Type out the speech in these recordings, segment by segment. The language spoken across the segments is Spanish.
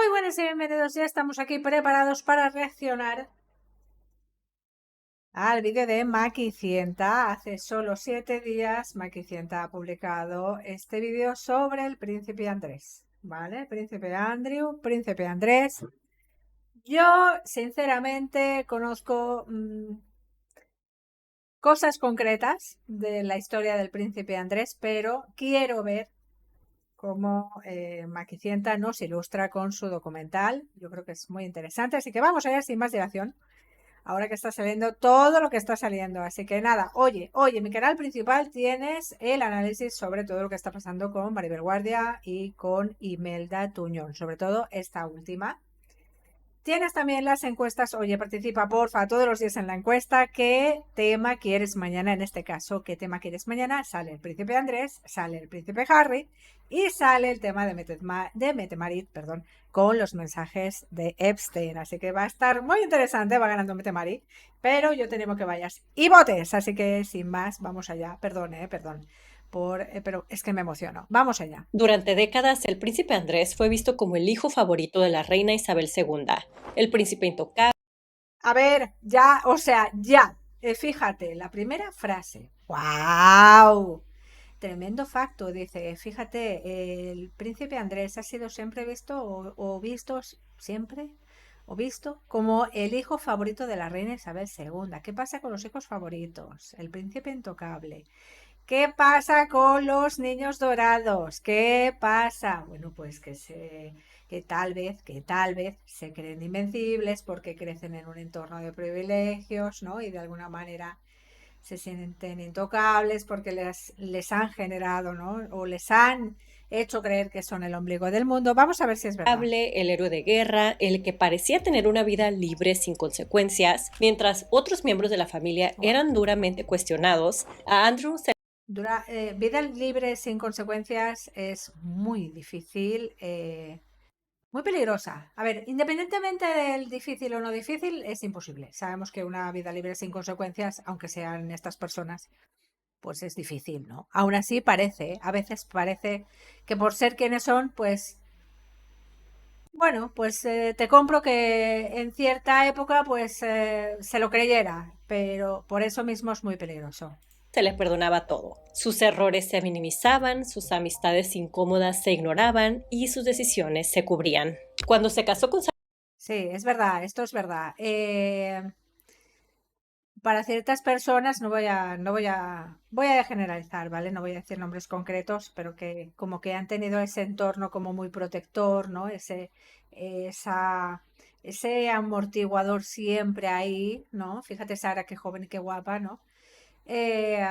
Muy buenas y bienvenidos, ya estamos aquí preparados para reaccionar al vídeo de Maquicienta. Hace solo 7 días Maquicienta ha publicado este vídeo sobre el príncipe Andrés, ¿vale? Príncipe Andrew, príncipe Andrés. Yo, sinceramente, conozco cosas concretas de la historia del príncipe Andrés, pero quiero ver cómo Maquicienta nos ilustra con su documental. Yo creo que es muy interesante, así que vamos allá sin más dilación. Ahora que está saliendo todo lo que está saliendo. Así que nada, oye, en mi canal principal tienes el análisis sobre todo lo que está pasando con Maribel Guardia y con Imelda Tuñón, sobre todo esta última. Tienes también las encuestas. Oye, participa porfa todos los días en la encuesta. ¿Qué tema quieres mañana? En este caso, ¿qué tema quieres mañana? Sale el príncipe Andrés, sale el príncipe Harry y sale el tema de Metemarit, perdón, con los mensajes de Epstein. Así que va a estar muy interesante, va ganando Metemarit, pero yo tenemos que vayas y votes. Así que sin más, vamos allá. Perdón, perdón. Pero es que me emociono. Vamos allá. Durante décadas, el príncipe Andrés fue visto como el hijo favorito de la reina Isabel II, el príncipe intocable. A ver, ya, o sea, ya. Fíjate, la primera frase. ¡Wow! Tremendo facto, dice. Fíjate, el príncipe Andrés ha sido siempre visto o visto siempre o visto como el hijo favorito de la reina Isabel II. ¿Qué pasa con los hijos favoritos? El príncipe intocable. ¿Qué pasa con los niños dorados? ¿Qué pasa? Bueno, pues que tal vez se creen invencibles porque crecen en un entorno de privilegios, ¿no? Y de alguna manera se sienten intocables porque les han generado, ¿no? O les han hecho creer que son el ombligo del mundo. Vamos a ver si es verdad. El héroe de guerra, el que parecía tener una vida libre sin consecuencias, mientras otros miembros de la familia Wow. eran duramente cuestionados, a Andrew se Vida libre sin consecuencias es muy difícil. Muy peligrosa. A ver, independientemente del difícil o no difícil, es imposible. Sabemos que una vida libre sin consecuencias, aunque sean estas personas, pues es difícil, ¿no? Aún así parece, a veces parece que por ser quienes son, pues, bueno, pues te compro que en cierta época, pues se lo creyera, pero por eso mismo es muy peligroso. les perdonaba todo. Sus errores se minimizaban, sus amistades incómodas se ignoraban y sus decisiones se cubrían. Cuando se casó con Sí, es verdad, esto es verdad. Para ciertas personas voy a generalizar, ¿vale? No voy a decir nombres concretos, pero que como que han tenido ese entorno como muy protector, ¿no? Esa, ese amortiguador siempre ahí, ¿no? Fíjate Sara, qué joven y qué guapa, ¿no? Eh,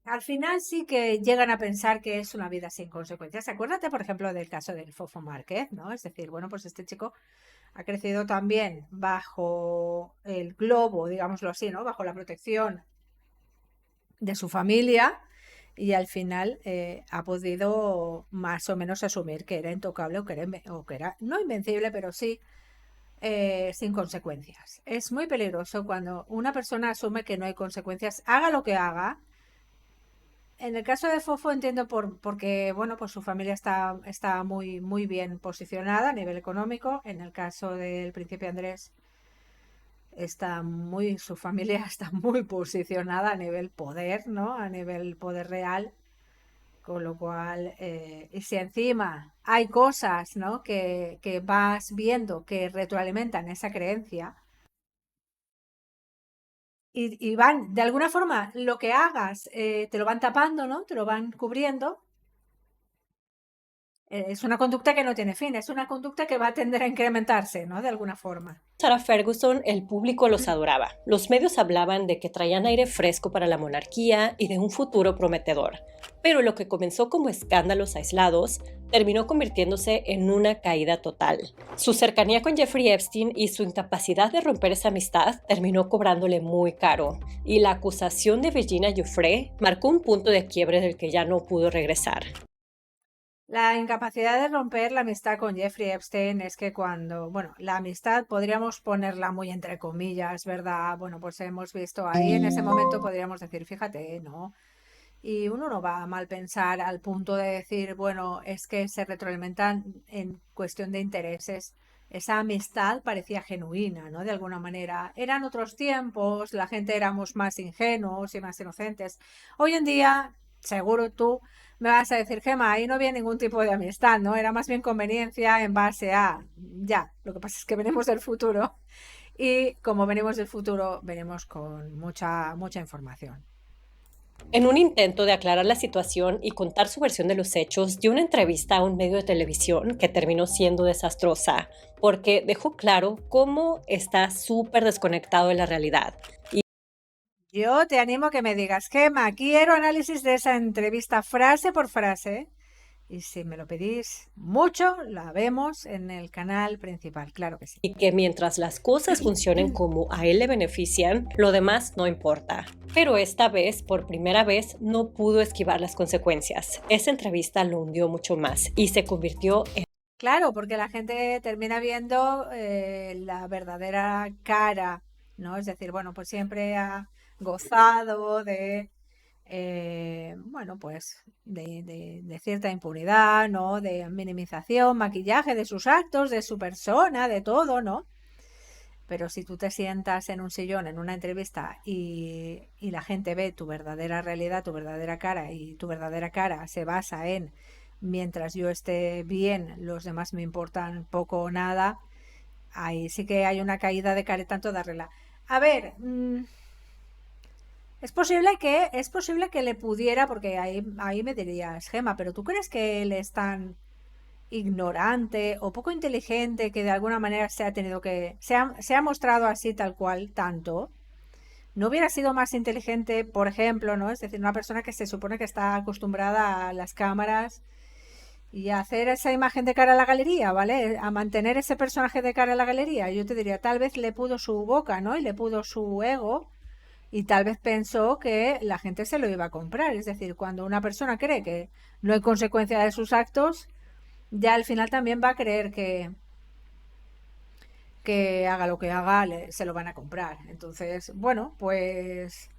Al final sí que llegan a pensar que es una vida sin consecuencias. Acuérdate, por ejemplo, del caso del Fofo Márquez, ¿no? Es decir, bueno, pues este chico ha crecido también bajo el globo, digámoslo así, ¿no? Bajo la protección de su familia y al final ha podido más o menos asumir que era intocable o que era no invencible, pero sí sin consecuencias. Es muy peligroso cuando una persona asume que no hay consecuencias, haga lo que haga. En el caso de Fofo entiendo porque bueno, pues su familia está muy bien posicionada a nivel económico. En el caso del príncipe Andrés, su familia está muy posicionada a nivel poder, ¿no? A nivel poder real, con lo cual, y si encima hay cosas, ¿no? Que vas viendo que retroalimentan esa creencia y van, de alguna forma, lo que hagas, te lo van tapando, ¿no? Te lo van cubriendo. Es una conducta que no tiene fin, es una conducta que va a tender a incrementarse, ¿no? De alguna forma. Sarah Ferguson, el público los adoraba. Los medios hablaban de que traían aire fresco para la monarquía y de un futuro prometedor. Pero lo que comenzó como escándalos aislados terminó convirtiéndose en una caída total. Su cercanía con Jeffrey Epstein y su incapacidad de romper esa amistad terminó cobrándole muy caro. Y la acusación de Virginia Giuffre marcó un punto de quiebre del que ya no pudo regresar. La incapacidad de romper la amistad con Jeffrey Epstein es que cuando, bueno, la amistad podríamos ponerla muy entre comillas, ¿verdad? Bueno, pues hemos visto ahí en ese momento podríamos decir, fíjate, ¿no? y uno no va a mal pensar al punto de decir, bueno, es que se retroalimentan en cuestión de intereses. Esa amistad parecía genuina, ¿no? De alguna manera. Eran otros tiempos, la gente éramos más ingenuos y más inocentes. Hoy en día, seguro tú me vas a decir, Gemma, ahí no había ningún tipo de amistad, ¿no? Era más bien conveniencia en base a, ya, lo que pasa es que venimos del futuro y como venimos del futuro, venimos con mucha información. En un intento de aclarar la situación y contar su versión de los hechos, dio una entrevista a un medio de televisión que terminó siendo desastrosa, porque dejó claro cómo está súper desconectado de la realidad. Yo te animo a que me digas, Gemma, quiero análisis de esa entrevista frase por frase. Y si me lo pedís mucho, la vemos en el canal principal, claro que sí. Y que mientras las cosas funcionen como a él le benefician, lo demás no importa. Pero esta vez, por primera vez, no pudo esquivar las consecuencias. Esa entrevista lo hundió mucho más y se convirtió en... Claro, porque la gente termina viendo la verdadera cara, ¿no? Es decir, bueno, pues siempre ha gozado de, bueno, pues de cierta impunidad, ¿no? De minimización, maquillaje de sus actos, de su persona, de todo, ¿no? Pero si tú te sientas en un sillón, en una entrevista, y la gente ve tu verdadera realidad, tu verdadera cara, y tu verdadera cara se basa en, mientras yo esté bien, los demás me importan poco o nada, ahí sí que hay una caída de careta en toda regla. A ver, es posible que le pudiera, porque ahí me dirías, Gema, pero ¿tú crees que él es tan ignorante o poco inteligente que de alguna manera se ha mostrado así tal cual tanto? ¿No hubiera sido más inteligente, por ejemplo, ¿no? Es decir, una persona que se supone que está acostumbrada a las cámaras y a hacer esa imagen de cara a la galería, ¿vale? A mantener ese personaje de cara a la galería. Yo te diría, tal vez le pudo su boca, ¿no? Y le pudo su ego y tal vez pensó que la gente se lo iba a comprar. Es decir, cuando una persona cree que no hay consecuencia de sus actos, ya al final también va a creer que haga lo que haga, se lo van a comprar. Entonces, bueno, pues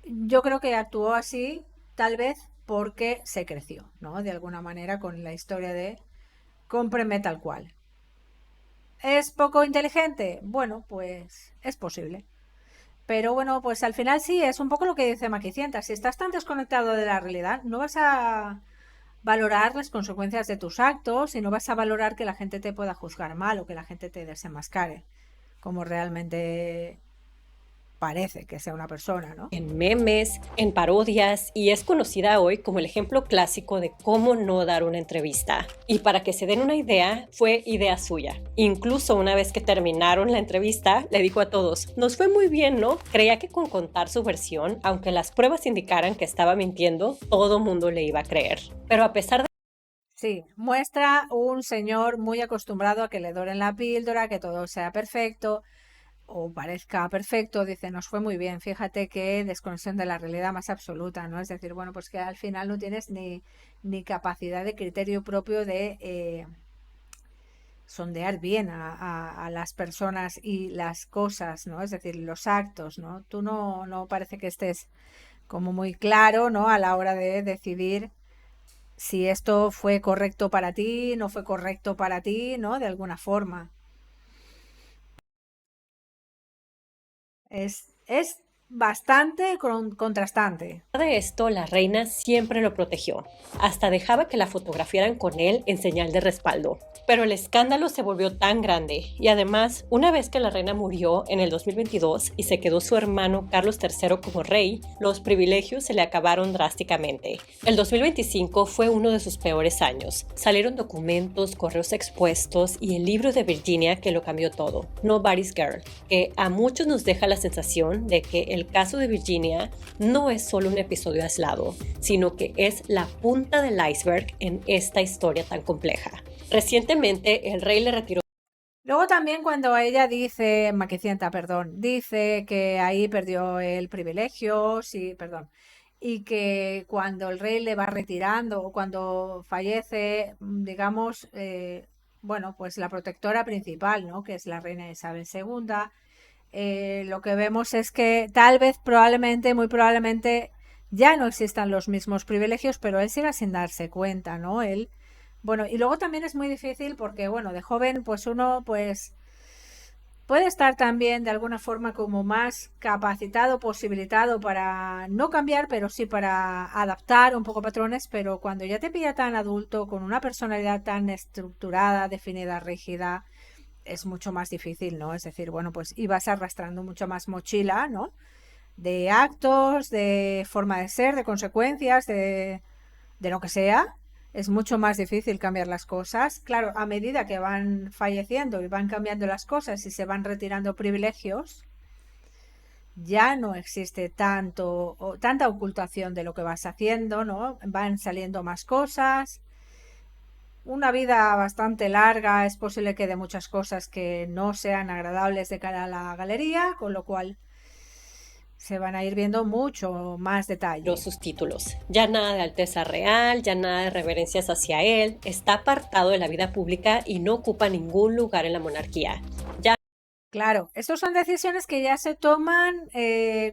yo creo que actuó así tal vez porque se creció, ¿no? De alguna manera con la historia de cómpreme tal cual. ¿Es poco inteligente? Bueno, pues es posible. Pero bueno, pues al final sí, es un poco lo que dice Maquicienta. Si estás tan desconectado de la realidad, no vas a valorar las consecuencias de tus actos y no vas a valorar que la gente te pueda juzgar mal o que la gente te desenmascare como realmente parece que sea una persona, ¿no? En memes, en parodias, y es conocida hoy como el ejemplo clásico de cómo no dar una entrevista. Y para que se den una idea, fue idea suya. Incluso una vez que terminaron la entrevista, le dijo a todos, nos fue muy bien, ¿no? Creía que con contar su versión, aunque las pruebas indicaran que estaba mintiendo, todo mundo le iba a creer. Pero a pesar de... Sí, muestra un señor muy acostumbrado a que le doren la píldora, que todo sea perfecto o parezca perfecto. Dice, nos fue muy bien, fíjate qué desconexión de la realidad más absoluta, ¿no? Es decir, bueno, pues que al final no tienes ni capacidad de criterio propio de sondear bien a las personas y las cosas, ¿no? Es decir, los actos, ¿no? Tú no parece que estés como muy claro, ¿no? A la hora de decidir si esto fue correcto para ti, no fue correcto para ti, ¿no? De alguna forma. Es bastante contrastante. De esto, la reina siempre lo protegió. Hasta dejaba que la fotografiaran con él en señal de respaldo. Pero el escándalo se volvió tan grande y además, una vez que la reina murió en el 2022 y se quedó su hermano Carlos III como rey, los privilegios se le acabaron drásticamente. El 2025 fue uno de sus peores años. Salieron documentos, correos expuestos y el libro de Virginia que lo cambió todo, Nobody's Girl, que a muchos nos deja la sensación de que el caso de Virginia no es solo un episodio aislado, sino que es la punta del iceberg en esta historia tan compleja. Recientemente, el rey le retiró. Luego también cuando ella dice, Maquicienta, perdón, dice que ahí perdió el privilegio, sí, perdón, y que cuando el rey le va retirando o cuando fallece, digamos, bueno, pues la protectora principal, ¿no? Que es la reina Isabel II, lo que vemos es que tal vez, probablemente, muy probablemente, ya no existan los mismos privilegios, pero él sigue sin darse cuenta, ¿no? Él, bueno, y luego también es muy difícil porque, bueno, de joven, pues uno, pues puede estar también de alguna forma como más capacitado, posibilitado para no cambiar, pero sí para adaptar un poco patrones, pero cuando ya te pilla tan adulto, con una personalidad tan estructurada, definida, rígida, es mucho más difícil, ¿no? Es decir, bueno, pues ibas arrastrando mucho más mochila, ¿no? De actos, de forma de ser, de consecuencias, de lo que sea, es mucho más difícil cambiar las cosas. Claro, a medida que van falleciendo y van cambiando las cosas y se van retirando privilegios, ya no existe tanto o tanta ocultación de lo que vas haciendo, ¿no? Van saliendo más cosas. Una vida bastante larga, es posible que de muchas cosas que no sean agradables de cara a la galería, con lo cual se van a ir viendo mucho más detalle. sus títulos. Ya nada de Alteza Real, ya nada de reverencias hacia él, está apartado de la vida pública y no ocupa ningún lugar en la monarquía. Ya Claro, estas son decisiones que ya se toman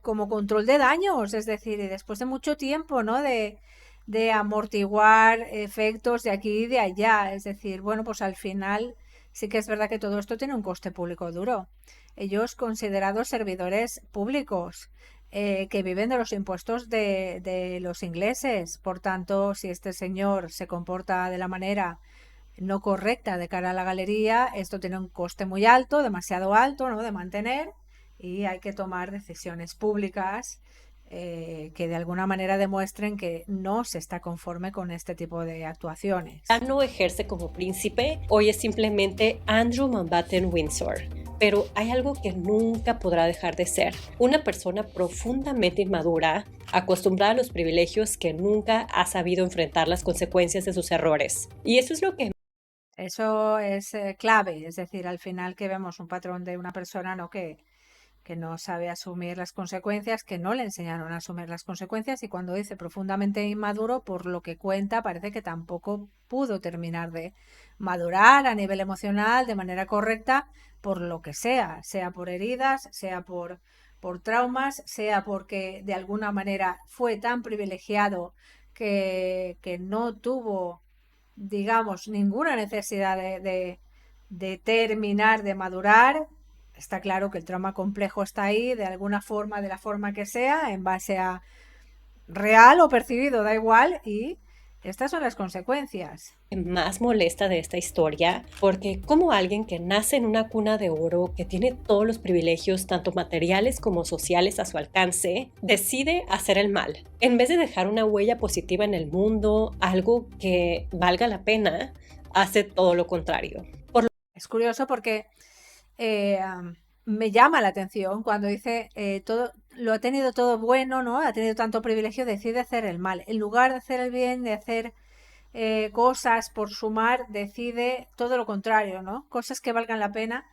como control de daños, es decir, y después de mucho tiempo, ¿no? De amortiguar efectos de aquí y de allá. Es decir, bueno, pues al final sí que es verdad que todo esto tiene un coste público duro. Ellos considerados servidores públicos que viven de los impuestos de los ingleses. Por tanto, si este señor se comporta de la manera no correcta de cara a la galería, esto tiene un coste muy alto, demasiado alto, ¿no? De mantener, y hay que tomar decisiones públicas que de alguna manera demuestren que no se está conforme con este tipo de actuaciones. no ejerce como príncipe, hoy es simplemente Andrew Mountbatten Windsor. Pero hay algo que nunca podrá dejar de ser, una persona profundamente inmadura, acostumbrada a los privilegios, que nunca ha sabido enfrentar las consecuencias de sus errores. Y eso es lo que Eso es clave, es decir, al final que vemos un patrón de una persona, ¿no? Que no sabe asumir las consecuencias, que no le enseñaron a asumir las consecuencias, y cuando dice profundamente inmaduro, por lo que cuenta, parece que tampoco pudo terminar de madurar a nivel emocional de manera correcta, por lo que sea, sea por heridas, sea por traumas, sea porque de alguna manera fue tan privilegiado que no tuvo, digamos, ninguna necesidad de terminar de madurar. Está claro que el trauma complejo está ahí, de alguna forma, de la forma que sea, en base a real o percibido, da igual, y estas son las consecuencias. más molesta de esta historia, porque como alguien que nace en una cuna de oro, que tiene todos los privilegios, tanto materiales como sociales, a su alcance, decide hacer el mal. En vez de dejar una huella positiva en el mundo, algo que valga la pena, hace todo lo contrario. Es curioso porque eh, me llama la atención cuando dice todo lo ha tenido todo bueno, ¿no? Ha tenido tanto privilegio, decide hacer el mal. En lugar de hacer el bien, de hacer cosas por sumar, decide todo lo contrario, ¿no? Cosas que valgan la pena.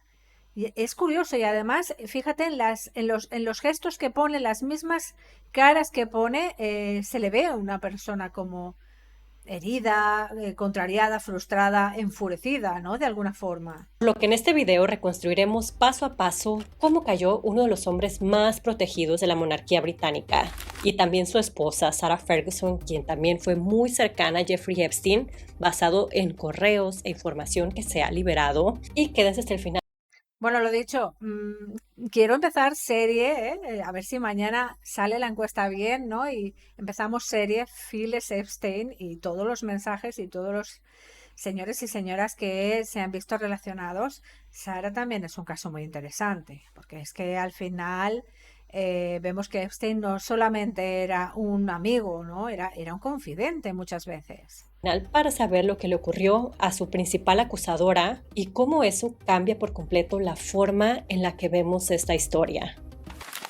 Y es curioso, y además, fíjate en los gestos que pone, las mismas caras que pone, se le ve a una persona como herida, contrariada, frustrada, enfurecida, ¿no? De alguna forma. Por lo que en este video reconstruiremos paso a paso cómo cayó uno de los hombres más protegidos de la monarquía británica, y también su esposa, Sarah Ferguson, quien también fue muy cercana a Jeffrey Epstein, basado en correos e información que se ha liberado. Y quédense hasta el final. Bueno, lo dicho, quiero empezar serie, a ver si mañana sale la encuesta bien, ¿no? Y empezamos serie Phyllis Epstein y todos los mensajes y todos los señores y señoras que se han visto relacionados. Sara también es un caso muy interesante, porque es que al final vemos que Epstein no solamente era un amigo, ¿no? Era un confidente muchas veces. Para saber lo que le ocurrió a su principal acusadora y cómo eso cambia por completo la forma en la que vemos esta historia.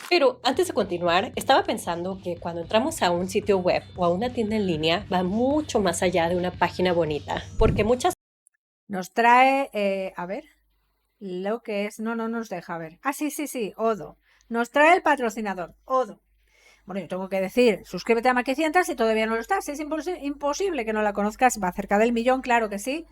Pero antes de continuar, estaba pensando que cuando entramos a un sitio web o a una tienda en línea, va mucho más allá de una página bonita, porque muchas Nos trae, a ver, lo que es, no nos deja ver. Ah, sí, sí, sí, Odo. Nos trae el patrocinador, Odo. Bueno, yo tengo que decir, suscríbete a Maquicientas si todavía no lo estás. Es imposible que no la conozcas. Va cerca del millón, claro que sí.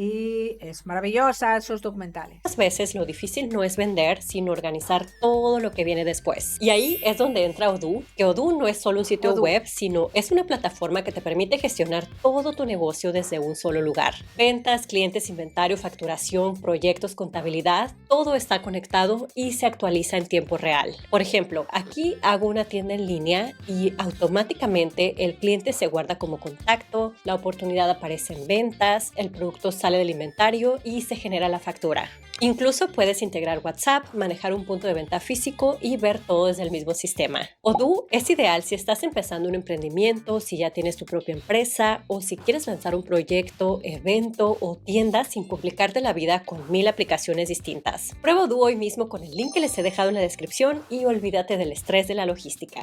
y es maravillosa sus documentales. Muchas veces lo difícil no es vender, sino organizar todo lo que viene después. Y ahí es donde entra Odoo, que Odoo no es solo un sitio Odoo. web, sino es una plataforma que te permite gestionar todo tu negocio desde un solo lugar. Ventas, clientes, inventario, facturación, proyectos, contabilidad, todo está conectado y se actualiza en tiempo real. Por ejemplo, aquí hago una tienda en línea y automáticamente el cliente se guarda como contacto, la oportunidad aparece en ventas, el producto sale del inventario y se genera la factura. Incluso puedes integrar WhatsApp, manejar un punto de venta físico y ver todo desde el mismo sistema. Odoo es ideal si estás empezando un emprendimiento, si ya tienes tu propia empresa o si quieres lanzar un proyecto, evento o tienda sin complicarte la vida con 1000 aplicaciones distintas. Prueba Odoo hoy mismo con el link que les he dejado en la descripción y olvídate del estrés de la logística.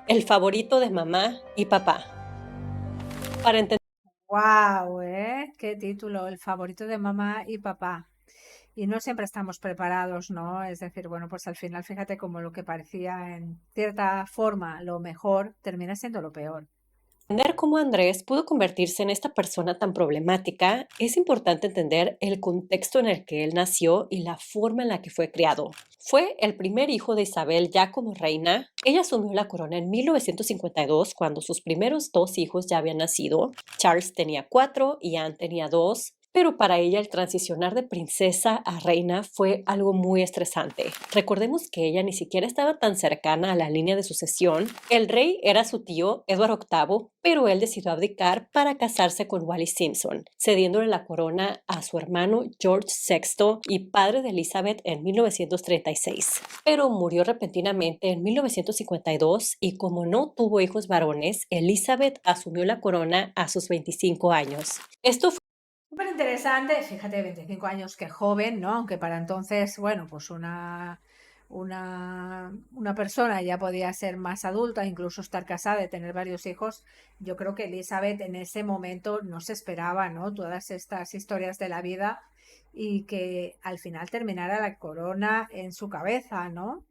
El favorito de mamá y papá. Para entender ¡Wow! ¡Qué título! El favorito de mamá y papá. Y no siempre estamos preparados, ¿no? Es decir, bueno, pues al final, fíjate como lo que parecía en cierta forma lo mejor termina siendo lo peor. cómo Andrés pudo convertirse en esta persona tan problemática, es importante entender el contexto en el que él nació y la forma en la que fue criado. Fue el primer hijo de Isabel ya como reina. Ella asumió la corona en 1952, cuando sus primeros 2 hijos ya habían nacido. Charles tenía 4 y Anne tenía 2. Pero para ella el transicionar de princesa a reina fue algo muy estresante. Recordemos que ella ni siquiera estaba tan cercana a la línea de sucesión. El rey era su tío, Edward VIII, pero él decidió abdicar para casarse con Wallis Simpson, cediéndole la corona a su hermano George VI y padre de Elizabeth en 1936. Pero murió repentinamente en 1952 y como no tuvo hijos varones, Elizabeth asumió la corona a sus 25 años. Esto Súper interesante, fíjate, 25 años, qué joven, ¿no? Aunque para entonces, bueno, pues una persona ya podía ser más adulta, incluso estar casada y tener varios hijos. Yo creo que Elizabeth en ese momento no se esperaba, ¿no? Todas estas historias de la vida y que al final terminara la corona en su cabeza, ¿no?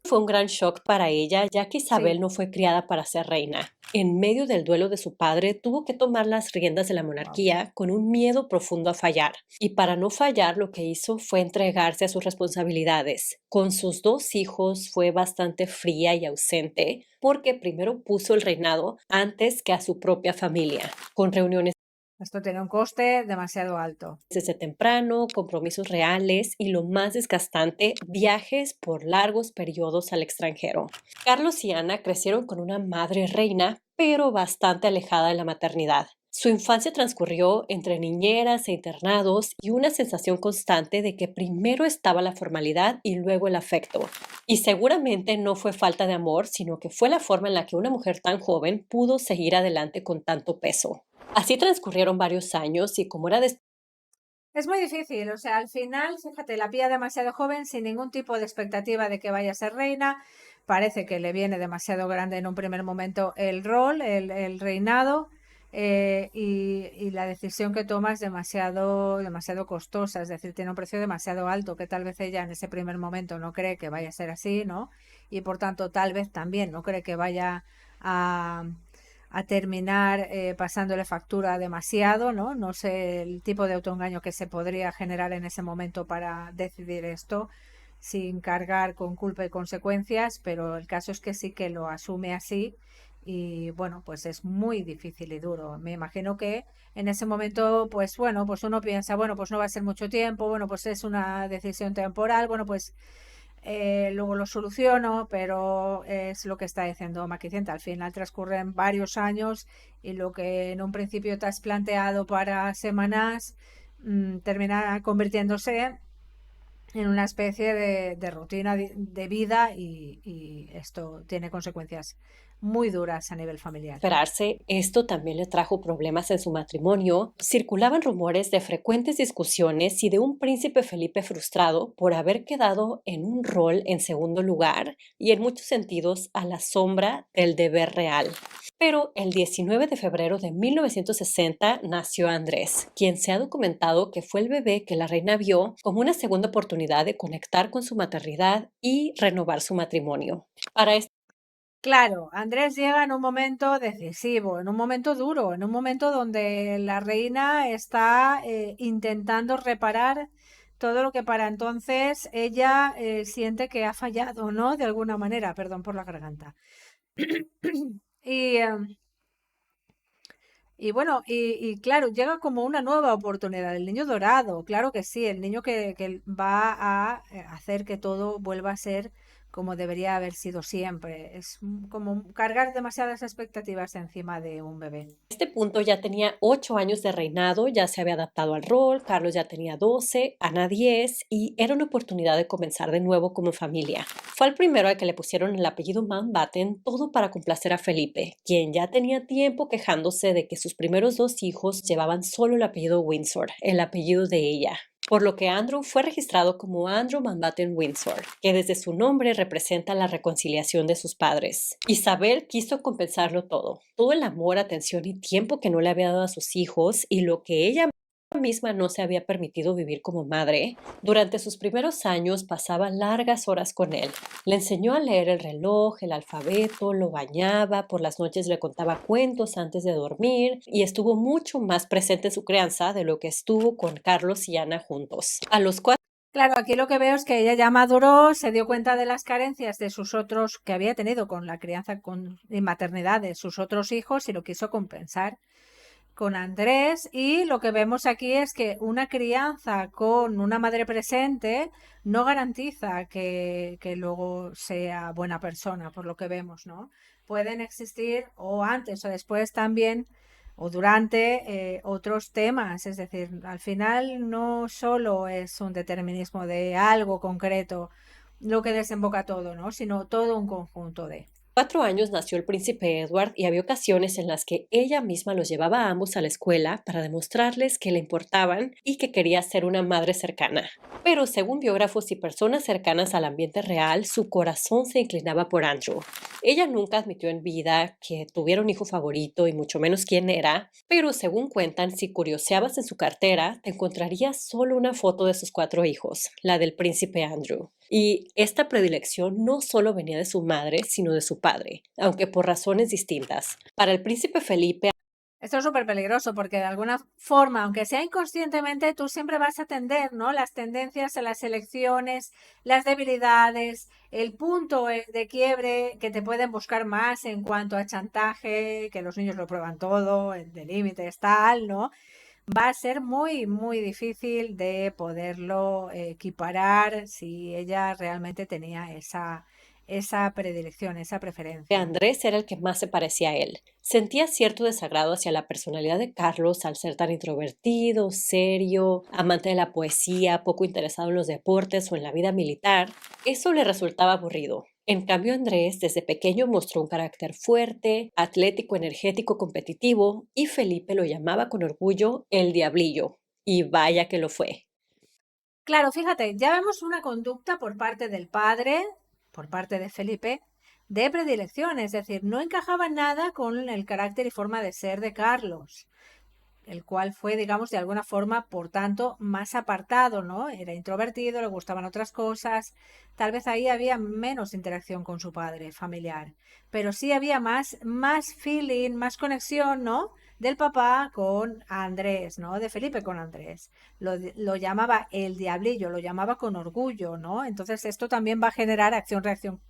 fue un gran shock para ella, ya que Isabel Sí. no fue criada para ser reina. En medio del duelo de su padre, tuvo que tomar las riendas de la Wow. monarquía con un miedo profundo a fallar. Y para no fallar, lo que hizo fue entregarse a sus responsabilidades. Con sus 2 hijos fue bastante fría y ausente, porque primero puso el reinado antes que a su propia familia, con reuniones Esto tiene un coste demasiado alto. desde temprano, compromisos reales y lo más desgastante, viajes por largos periodos al extranjero. Carlos y Ana crecieron con una madre reina, pero bastante alejada de la maternidad. Su infancia transcurrió entre niñeras e internados y una sensación constante de que primero estaba la formalidad y luego el afecto. Y seguramente no fue falta de amor, sino que fue la forma en la que una mujer tan joven pudo seguir adelante con tanto peso. Así transcurrieron varios años y como era de Es muy difícil, o sea, al final, fíjate, la pilla demasiado joven, sin ningún tipo de expectativa de que vaya a ser reina. Parece que le viene demasiado grande en un primer momento el rol, el reinado, y la decisión que toma es demasiado costosa, es decir, tiene un precio demasiado alto que tal vez ella en ese primer momento no cree que vaya a ser así, ¿no? Y por tanto, tal vez también no cree que vaya a, a terminar pasándole factura demasiado, ¿no? No sé el tipo de autoengaño que se podría generar en ese momento para decidir esto sin cargar con culpa y consecuencias, pero el caso es que sí que lo asume así y bueno, pues es muy difícil y duro. Me imagino que en ese momento, pues bueno, pues uno piensa, bueno, pues no va a ser mucho tiempo, bueno, pues es una decisión temporal, bueno, pues luego lo soluciono, pero es lo que está diciendo Maquicienta. Al final transcurren varios años y lo que en un principio te has planteado para semanas termina convirtiéndose en una especie de rutina de vida y esto tiene consecuencias muy duras a nivel familiar. esperarse, esto también le trajo problemas en su matrimonio. Circulaban rumores de frecuentes discusiones y de un príncipe Felipe frustrado por haber quedado en un rol en segundo lugar y en muchos sentidos a la sombra del deber real. Pero el 19 de febrero de 1960 nació Andrés, quien se ha documentado que fue el bebé que la reina vio como una segunda oportunidad de conectar con su maternidad y renovar su matrimonio. Para Claro, Andrés llega en un momento decisivo, en un momento duro, en un momento donde la reina está intentando reparar todo lo que para entonces ella siente que ha fallado, ¿no? De alguna manera, perdón por la garganta. Y, y bueno, y claro, llega como una nueva oportunidad, el niño dorado, claro que sí, el niño que va a hacer que todo vuelva a ser como debería haber sido siempre. Es como cargar demasiadas expectativas encima de un bebé. Este punto ya tenía 8 años de reinado, ya se había adaptado al rol, Carlos ya tenía 12, Ana 10 y era una oportunidad de comenzar de nuevo como familia. Fue el primero al que le pusieron el apellido Mountbatten, todo para complacer a Felipe, quien ya tenía tiempo quejándose de que sus primeros dos hijos llevaban solo el apellido Windsor, el apellido de ella. Por lo que Andrew fue registrado como Andrew Mountbatten Windsor, que desde su nombre representa la reconciliación de sus padres. Isabel quiso compensarlo todo el amor, atención y tiempo que no le había dado a sus hijos y lo que ella misma no se había permitido vivir como madre. Durante sus primeros años pasaba largas horas con él. Le enseñó a leer el reloj, el alfabeto, lo bañaba, por las noches le contaba cuentos antes de dormir y estuvo mucho más presente en su crianza de lo que estuvo con Carlos y Ana juntos. A los 4 Claro, aquí lo que veo es que ella ya maduró, se dio cuenta de las carencias de sus otros que había tenido con la crianza y maternidad de sus otros hijos y lo quiso compensar con Andrés, y lo que vemos aquí es que una crianza con una madre presente no garantiza que luego sea buena persona, por lo que vemos, ¿no? Pueden existir o antes o después también o durante otros temas, es decir, al final no solo es un determinismo de algo concreto lo que desemboca todo, ¿no? Sino todo un conjunto de. 4 años nació el príncipe Edward y había ocasiones en las que ella misma los llevaba a ambos a la escuela para demostrarles que le importaban y que quería ser una madre cercana. Pero según biógrafos y personas cercanas al ambiente real, su corazón se inclinaba por Andrew. Ella nunca admitió en vida que tuviera un hijo favorito y mucho menos quién era, pero según cuentan, si curioseabas en su cartera, te encontrarías solo una foto de sus 4 hijos, la del príncipe Andrew. Y esta predilección no solo venía de su madre, sino de su padre, aunque por razones distintas. Para el príncipe Felipe, Esto es súper peligroso porque de alguna forma, aunque sea inconscientemente, tú siempre vas a tender, ¿no? Las tendencias a las elecciones, las debilidades, el punto de quiebre que te pueden buscar más en cuanto a chantaje, que los niños lo prueban todo, el de límites, tal, ¿no? Va a ser muy, muy difícil de poderlo equiparar si ella realmente tenía esa predilección, esa preferencia. Andrés era el que más se parecía a él. Sentía cierto desagrado hacia la personalidad de Carlos al ser tan introvertido, serio, amante de la poesía, poco interesado en los deportes o en la vida militar. Eso le resultaba aburrido. En cambio, Andrés desde pequeño mostró un carácter fuerte, atlético, energético, competitivo, y Felipe lo llamaba con orgullo el diablillo. Y vaya que lo fue. Claro, fíjate, ya vemos una conducta por parte del padre, por parte de Felipe, de predilección, es decir, no encajaba nada con el carácter y forma de ser de Carlos, el cual fue, digamos, de alguna forma, por tanto, más apartado, ¿no? Era introvertido, le gustaban otras cosas, tal vez ahí había menos interacción con su padre familiar, pero sí había más feeling, más conexión, ¿no? Del papá con Andrés, ¿no? De Felipe con Andrés. Lo llamaba el diablillo, lo llamaba con orgullo, ¿no? Entonces esto también va a generar acción-reacción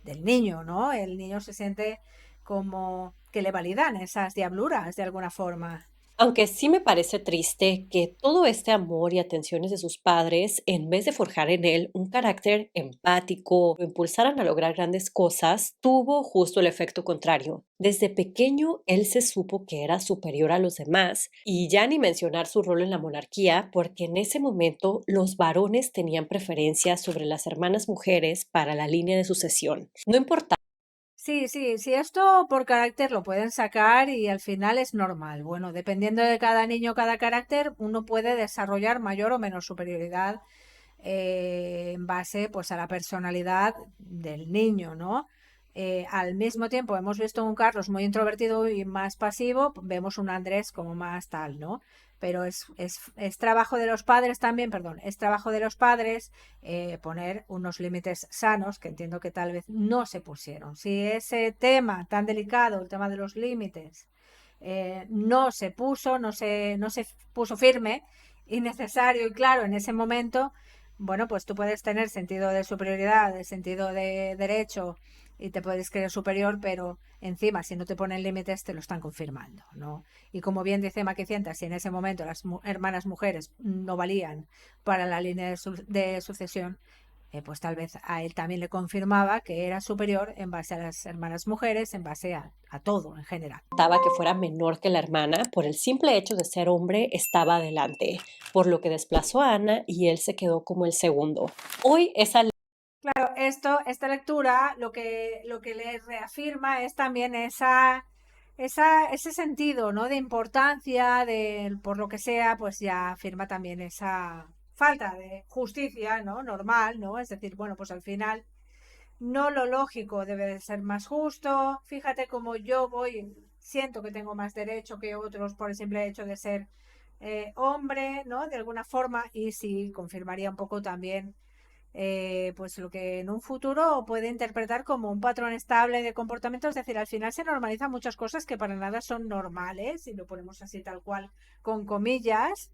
del niño, ¿no? El niño se siente como que le validan esas diabluras de alguna forma. Aunque sí me parece triste que todo este amor y atenciones de sus padres, en vez de forjar en él un carácter empático o impulsaran a lograr grandes cosas, tuvo justo el efecto contrario. Desde pequeño él se supo que era superior a los demás y ya ni mencionar su rol en la monarquía, porque en ese momento los varones tenían preferencia sobre las hermanas mujeres para la línea de sucesión. No importaba. Sí, sí, sí, esto por carácter lo pueden sacar y al final es normal. Bueno, dependiendo de cada niño, cada carácter, uno puede desarrollar mayor o menor superioridad en base pues a la personalidad del niño, ¿no? al mismo tiempo hemos visto un Carlos muy introvertido y más pasivo, vemos un Andrés como más tal, ¿no? Pero es trabajo de los padres también, perdón, es trabajo de los padres poner unos límites sanos que entiendo que tal vez no se pusieron. Si ese tema tan delicado, el tema de los límites, no se puso, no se puso firme y necesario y claro en ese momento, bueno, pues tú puedes tener sentido de superioridad, de sentido de derecho y te puedes creer superior, pero encima, si no te ponen límites, te lo están confirmando, ¿no? Y como bien dice Maquicienta, si en ese momento las hermanas mujeres no valían para la línea de sucesión, pues tal vez a él también le confirmaba que era superior en base a las hermanas mujeres, en base a todo en general. Estaba que fuera menor que la hermana, por el simple hecho de ser hombre, estaba adelante, por lo que desplazó a Ana y él se quedó como el segundo. Hoy esa Claro, esta lectura lo que le reafirma es también ese sentido, ¿no? De importancia, por lo que sea, pues ya afirma también esa falta de justicia, ¿no? Normal, ¿no? Es decir, bueno, pues al final no lo lógico debe de ser más justo. Fíjate cómo yo siento que tengo más derecho que otros por el simple hecho de ser hombre, ¿no? De alguna forma, y sí confirmaría un poco también pues lo que en un futuro puede interpretar como un patrón estable de comportamiento, es decir, al final se normalizan muchas cosas que para nada son normales, y lo ponemos así tal cual con comillas,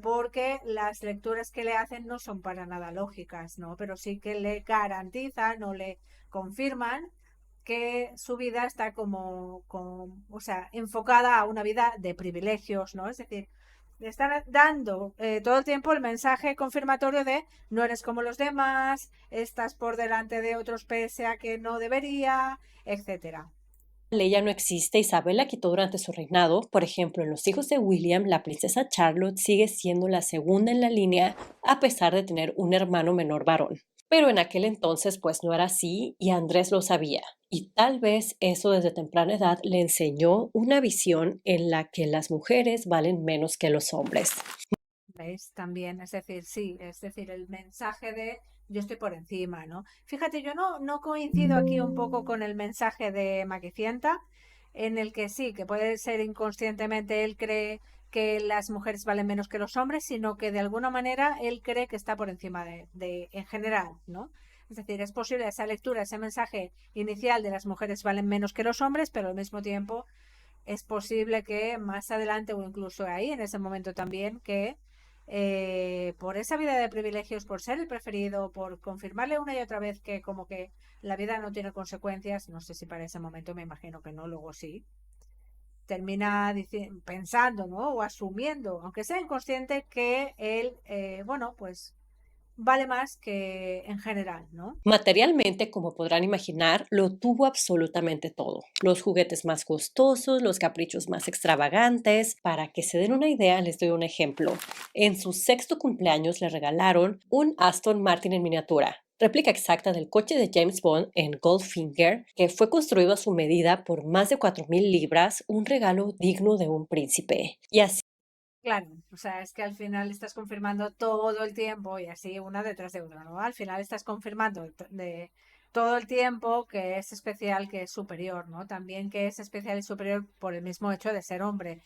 porque las lecturas que le hacen no son para nada lógicas, ¿no? Pero sí que le garantizan o le confirman que su vida está o sea, enfocada a una vida de privilegios, ¿no? Es decir, le están dando todo el tiempo el mensaje confirmatorio de no eres como los demás, estás por delante de otros pese a que no debería, etcétera. ley ya no existe, Isabel la quitó durante su reinado. Por ejemplo, en los hijos de William, la princesa Charlotte sigue siendo la segunda en la línea a pesar de tener un hermano menor varón. Pero en aquel entonces pues no era así y Andrés lo sabía. Y tal vez eso desde temprana edad le enseñó una visión en la que las mujeres valen menos que los hombres. ¿Veis? También, es decir, sí, es decir, el mensaje de yo estoy por encima, ¿no? Fíjate, yo no coincido aquí un poco con el mensaje de Maquicienta, en el que sí, que puede ser inconscientemente él cree que las mujeres valen menos que los hombres, sino que de alguna manera él cree que está por encima en general, ¿no? Es decir, es posible esa lectura, ese mensaje inicial de las mujeres valen menos que los hombres, pero al mismo tiempo es posible que más adelante o incluso ahí, en ese momento también, que por esa vida de privilegios, por ser el preferido, por confirmarle una y otra vez que como que la vida no tiene consecuencias, no sé si para ese momento, me imagino que no, luego sí, termina pensando, ¿no? O asumiendo, aunque sea inconsciente, que él, bueno, pues vale más que en general, ¿no? Materialmente, como podrán imaginar, lo tuvo absolutamente todo. Los juguetes más costosos, los caprichos más extravagantes. Para que se den una idea, les doy un ejemplo. En su sexto cumpleaños le regalaron un Aston Martin en miniatura, réplica exacta del coche de James Bond en Goldfinger, que fue construido a su medida por más de 4.000 libras, un regalo digno de un príncipe. Y así Claro, o sea, es que al final estás confirmando todo el tiempo y así una detrás de otra, ¿no? Al final estás confirmando de todo el tiempo que es especial, que es superior, ¿no? También que es especial y superior por el mismo hecho de ser hombre,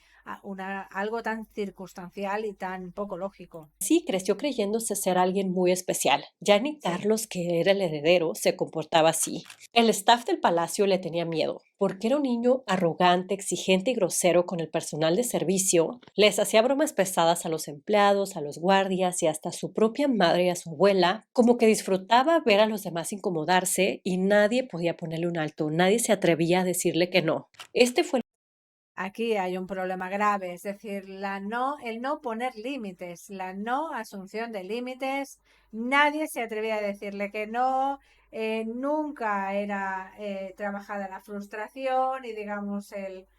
algo tan circunstancial y tan poco lógico. sí, creció creyéndose ser alguien muy especial. Ya ni Sí. Carlos, que era el heredero, se comportaba así. El staff del palacio le tenía miedo, porque era un niño arrogante, exigente y grosero con el personal de servicio. Les hacía bromas pesadas a los empleados, a los guardias y hasta a su propia madre y a su abuela, como que disfrutaba ver a los demás incomodarse y nadie podía ponerle un alto, nadie se atrevía a decirle que no. Este fue Aquí hay un problema grave, es decir, el no poner límites, la no asunción de límites. Nadie se atrevía a decirle que no, nunca era trabajada la frustración y digamos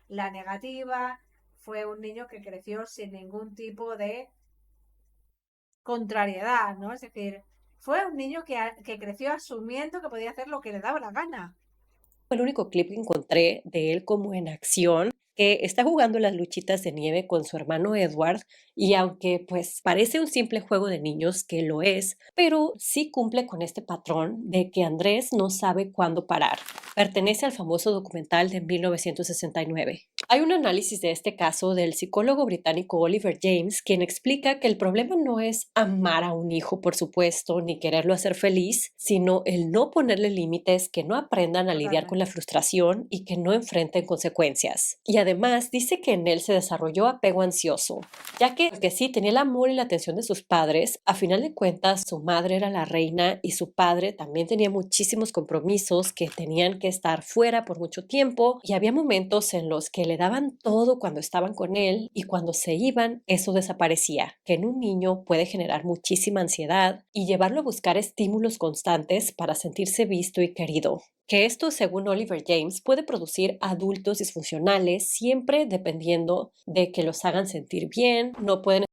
la negativa. Fue un niño que creció sin ningún tipo de contrariedad, ¿no? Es decir, fue un niño que creció asumiendo que podía hacer lo que le daba la gana. el único clip que encontré de él como en acción. que está jugando las luchitas de nieve con su hermano Edward y aunque pues parece un simple juego de niños, que lo es, pero sí cumple con este patrón de que Andrés no sabe cuándo parar. Pertenece al famoso documental de 1969. Hay un análisis de este caso del psicólogo británico Oliver James, quien explica que el problema no es amar a un hijo, por supuesto, ni quererlo hacer feliz, sino el no ponerle límites, que no aprendan a lidiar con la Totalmente. frustración y que no enfrenten consecuencias. Y además dice que en él se desarrolló apego ansioso, ya que aunque sí tenía el amor y la atención de sus padres, a final de cuentas su madre era la reina y su padre también tenía muchísimos compromisos que tenían que estar fuera por mucho tiempo y había momentos en los que le daban todo cuando estaban con él y cuando se iban eso desaparecía, que en un niño puede generar muchísima ansiedad y llevarlo a buscar estímulos constantes para sentirse visto y querido. Que esto, según Oliver James, puede producir adultos disfuncionales siempre dependiendo de que los hagan sentir bien, no pueden.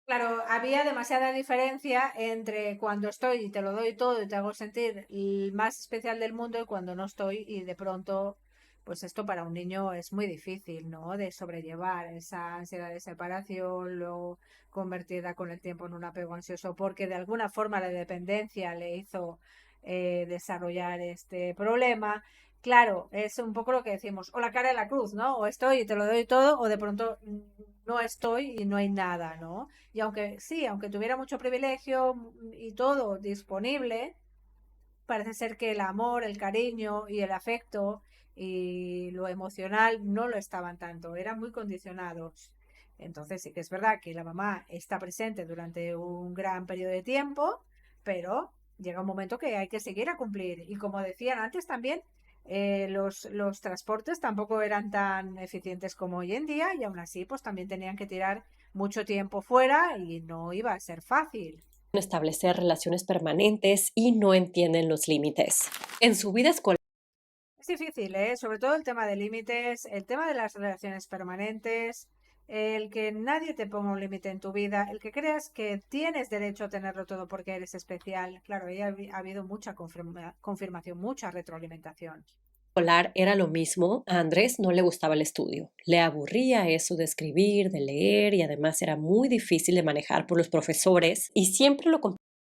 Claro, había demasiada diferencia entre cuando estoy y te lo doy todo y te hago sentir el más especial del mundo y cuando no estoy y de pronto, pues esto para un niño es muy difícil, ¿no? De sobrellevar esa ansiedad de separación, luego convertida con el tiempo en un apego ansioso, porque de alguna forma la dependencia le hizo desarrollar este problema. Claro, es un poco lo que decimos, o la cara de la cruz, ¿no? O estoy y te lo doy todo, o de pronto no estoy y no hay nada, ¿no? Y aunque sí, aunque tuviera mucho privilegio y todo disponible, parece ser que el amor, el cariño y el afecto y lo emocional no lo estaban tanto, eran muy condicionados. Entonces sí que es verdad que la mamá está presente durante un gran periodo de tiempo, pero llega un momento que hay que seguir a cumplir. Y como decían antes también, los transportes tampoco eran tan eficientes como hoy en día y aún así pues también tenían que tirar mucho tiempo fuera y no iba a ser fácil. Establecer relaciones permanentes y no entienden los límites. En su vida escolar, Es difícil, ¿eh? Sobre todo el tema de límites, el tema de las relaciones permanentes, el que nadie te ponga un límite en tu vida, el que creas que tienes derecho a tenerlo todo porque eres especial. Claro, ahí ha habido mucha confirmación, mucha retroalimentación. era lo mismo. A Andrés no le gustaba el estudio. Le aburría eso de escribir, de leer y además era muy difícil de manejar por los profesores y siempre lo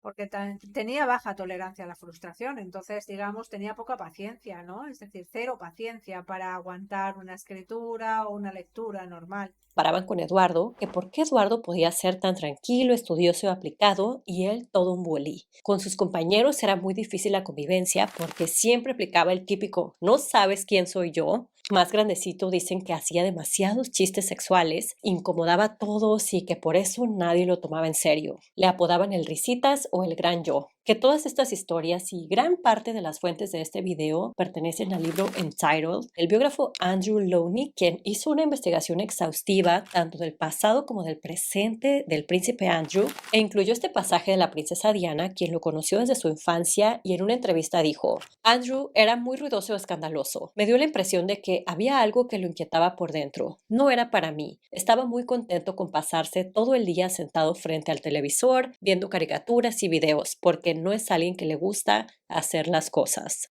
Porque tenía baja tolerancia a la frustración, entonces, digamos, tenía poca paciencia, ¿no? Es decir, cero paciencia para aguantar una escritura o una lectura normal. comparaban con Eduardo, que por qué Eduardo podía ser tan tranquilo, estudioso y aplicado y él todo un bully. Con sus compañeros era muy difícil la convivencia porque siempre aplicaba el típico ¿no sabes quién soy yo? Más grandecito dicen que hacía demasiados chistes sexuales, incomodaba a todos y que por eso nadie lo tomaba en serio. Le apodaban el Risitas o el Gran Yo. Que todas estas historias y gran parte de las fuentes de este video pertenecen al libro Entitled, el biógrafo Andrew Lowney, quien hizo una investigación exhaustiva tanto del pasado como del presente del príncipe Andrew, e incluyó este pasaje de la princesa Diana, quien lo conoció desde su infancia y en una entrevista dijo: Andrew era muy ruidoso y escandaloso. Me dio la impresión de que había algo que lo inquietaba por dentro. No era para mí. Estaba muy contento con pasarse todo el día sentado frente al televisor, viendo caricaturas y videos, porque no es alguien que le gusta hacer las cosas.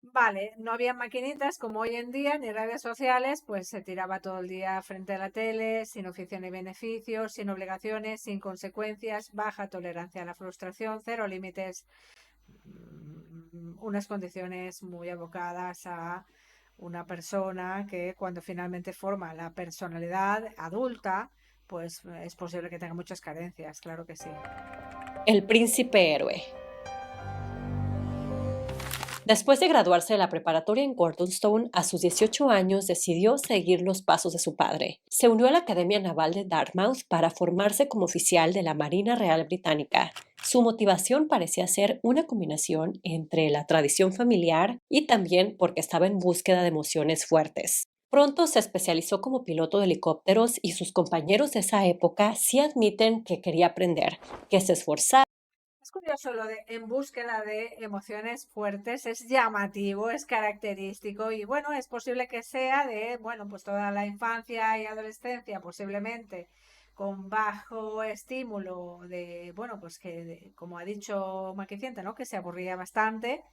Vale, no había maquinitas como hoy en día, ni redes sociales, pues se tiraba todo el día frente a la tele, sin oficio ni beneficios, sin obligaciones, sin consecuencias, baja tolerancia a la frustración, cero límites, unas condiciones muy abocadas a una persona que cuando finalmente forma la personalidad adulta, pues es posible que tenga muchas carencias, claro que sí. El príncipe héroe. Después de graduarse de la preparatoria en Gordonstone, a sus 18 años decidió seguir los pasos de su padre. Se unió a la Academia Naval de Dartmouth para formarse como oficial de la Marina Real Británica. Su motivación parecía ser una combinación entre la tradición familiar y también porque estaba en búsqueda de emociones fuertes. Pronto se especializó como piloto de helicópteros y sus compañeros de esa época sí admiten que quería aprender, que se esforzaba. Es curioso lo de en búsqueda de emociones fuertes, es llamativo, es característico y bueno, es posible que sea de, bueno, pues toda la infancia y adolescencia posiblemente con bajo estímulo de, bueno, pues que como ha dicho Maquicienta, ¿no? Que se aburría bastante.